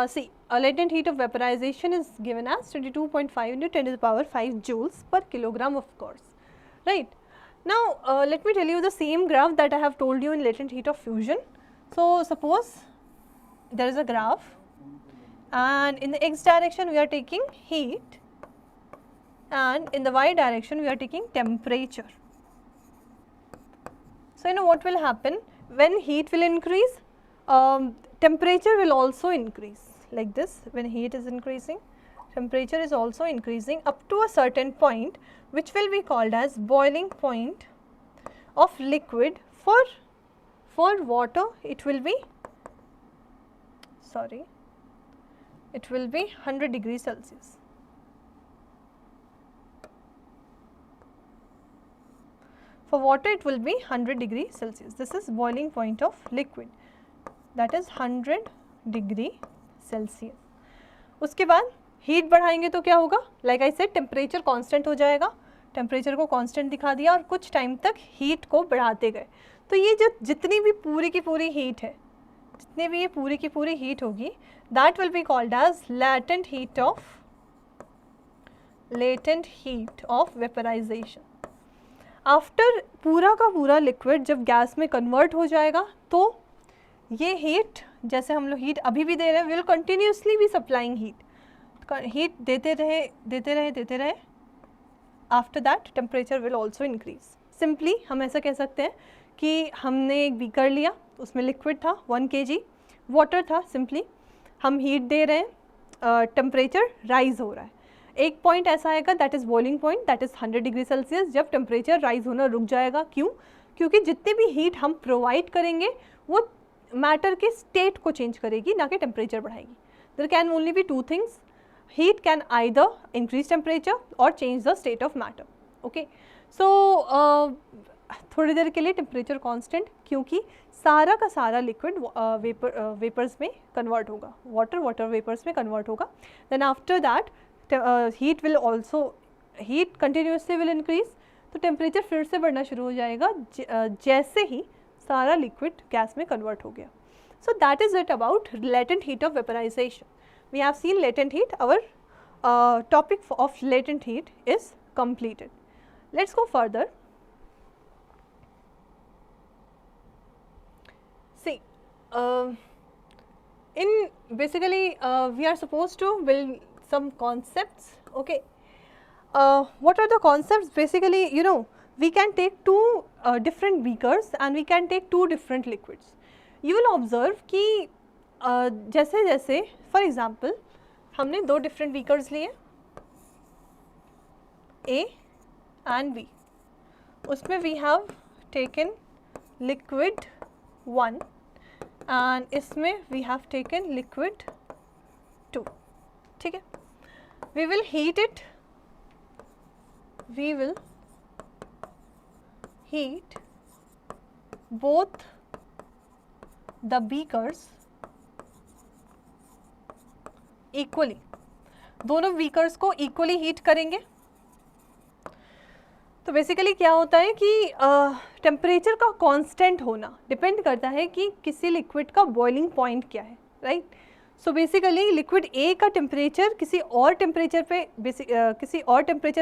See, a latent heat of vaporization is given as 22.5 into 10 to the power 5 joules per kilogram, of course, right. Now, let me tell you the same graph that I have told you in latent heat of fusion. So, suppose there is a graph and in the x direction we are taking heat, and in the y direction we are taking temperature. So, you know what will happen when heat will increase, temperature will also increase like this. When heat is increasing, temperature is also increasing up to a certain point, which will be called as boiling point of liquid. For water it will be, it will be 100 degrees Celsius. For water it will be 100 degree Celsius. This is boiling point of liquid, that is 100 degree Celsius. उसके बाद heat बढ़ाएंगे तो क्या होगा, like I said temperature constant हो जाएगा, temperature को constant दिखा दिया और कुछ टाइम तक हीट को बढ़ाते गए. तो ये जो जितनी भी पूरी की पूरी हीट है, जितनी भी ये पूरी की पूरी हीट होगी, that will be called as latent heat of vaporisation. After पूरा का पूरा लिक्विड जब गैस में कन्वर्ट हो जाएगा, तो ये हीट, जैसे हम लोग हीट अभी भी दे रहे हैं, will continuously be supplying heat देते रहे. After that temperature will also increase. Simply हम ऐसा कह सकते हैं कि हमने एक बीकर लिया, उसमें लिक्विड था 1 kg, वाटर था, सिंपली हम हीट दे रहे हैं, टेम्परेचर राइज हो रहा है. एक पॉइंट ऐसा आएगा, that is boiling point, that is 100 degree Celsius, जब टेम्परेचर राइज होना रुक जाएगा. क्यों? क्योंकि जितनी भी हीट हम प्रोवाइड करेंगे वो मैटर के स्टेट को चेंज करेगी, ना कि टेम्परेचर बढ़ाएगी. There can only be 2 things, heat can either increase temperature or change the state of matter. Okay, so थोड़ी देर के लिए टेम्परेचर कांस्टेंट, क्योंकि सारा का सारा लिक्विड वेपर्स में कन्वर्ट होगा, वाटर वेपर्स में कन्वर्ट होगा. Then after that heat continuously will increase, तो टेम्परेचर फिर से बढ़ना शुरू हो जाएगा जैसे ही सारा लिक्विड गैस में कन्वर्ट हो गया. So that is it about latent heat of vaporisation. We have seen latent heat. Our topic of latent heat is completed. Let's go further. See, in basically we are supposed to build some concepts. Okay, what are the concepts? Basically, you know, we can take two different beakers and we can take two different liquids. You will observe कि जैसे जैसे for example हमने 2 different beakers लिए, A and B, उसमें we have taken liquid 1 and इसमें we have taken liquid 2. ठीक है, we will heat it, we will heat both the beakers equally. दोनों बीकर्स को इक्वली हीट करेंगे. तो बेसिकली क्या होता है कि टेम्परेचर का कांस्टेंट होना डिपेंड करता है कि किसी लिक्विड का बॉइलिंग पॉइंट क्या है, right. So basically liquid A का टेम्परेचर किसी और टेम्परेचर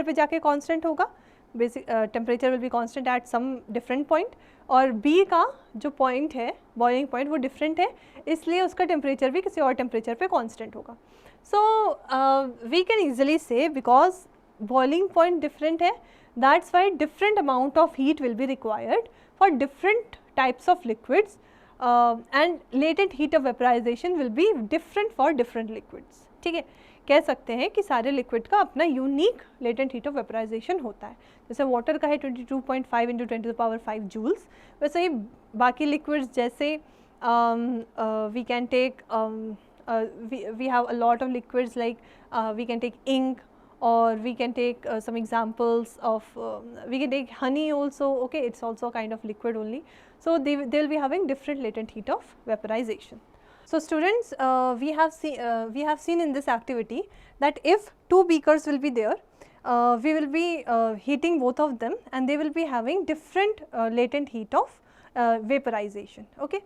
पे जाके कांस्टेंट होगा. Basic temperature will be constant at some different point, और बी का जो पॉइंट है बॉइलिंग पॉइंट वो डिफरेंट है, इसलिए उसका टेम्परेचर भी किसी और टेम्परेचर पे कांस्टेंट होगा. सो वी कैन ईजिली से बिकॉज बॉइलिंग पॉइंट डिफरेंट है, that's why different amount of heat will be required for different types of liquids, and latent heat of vaporisation will be different for different liquids. ठीक है, कह सकते हैं कि सारे liquid का अपना unique latent heat of vaporisation होता है. जैसे वाटर का है 22.5 × 10⁵ जूल्स, वैसे ही बाकी लिक्विड्स जैसे we can take we have a lot of liquids like we can take ink, or we can take some examples of we can take honey also. Okay, it's also a kind of liquid only. So they will be having different latent heat of vaporization. So students, we have seen in this activity that if 2 beakers will be there, we will be heating both of them and they will be having different latent heat of vaporization. Okay.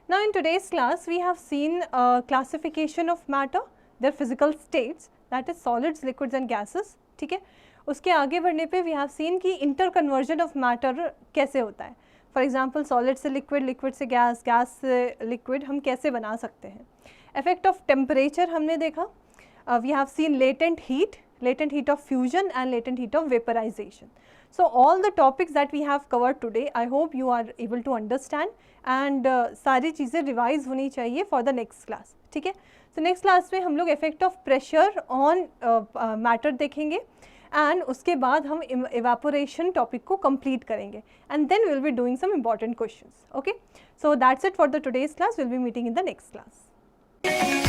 Now in today's class we have seen classification of matter, their physical states, that is solids, liquids and gases. ठीक है, उसके आगे बढ़ने पे we have seen कि interconversion of matter कैसे होता है. फॉर एग्जाम्पल सॉलिड से लिक्विड, लिक्विड से गैस, गैस से लिक्विड हम कैसे बना सकते हैं. इफेक्ट ऑफ टेम्परेचर हमने देखा, we have seen latent heat of fusion and latent heat of vaporisation. So all the topics that we have covered today, I hope you are able to understand and सारी चीज़ें revise होनी चाहिए for the next class. ठीक है. So next class में हम लोग effect of pressure on matter देखेंगे and उसके बाद हम evaporation topic को complete करेंगे and then we will be doing some important questions. Okay. So that's it for the today's class. We will be meeting in the next class.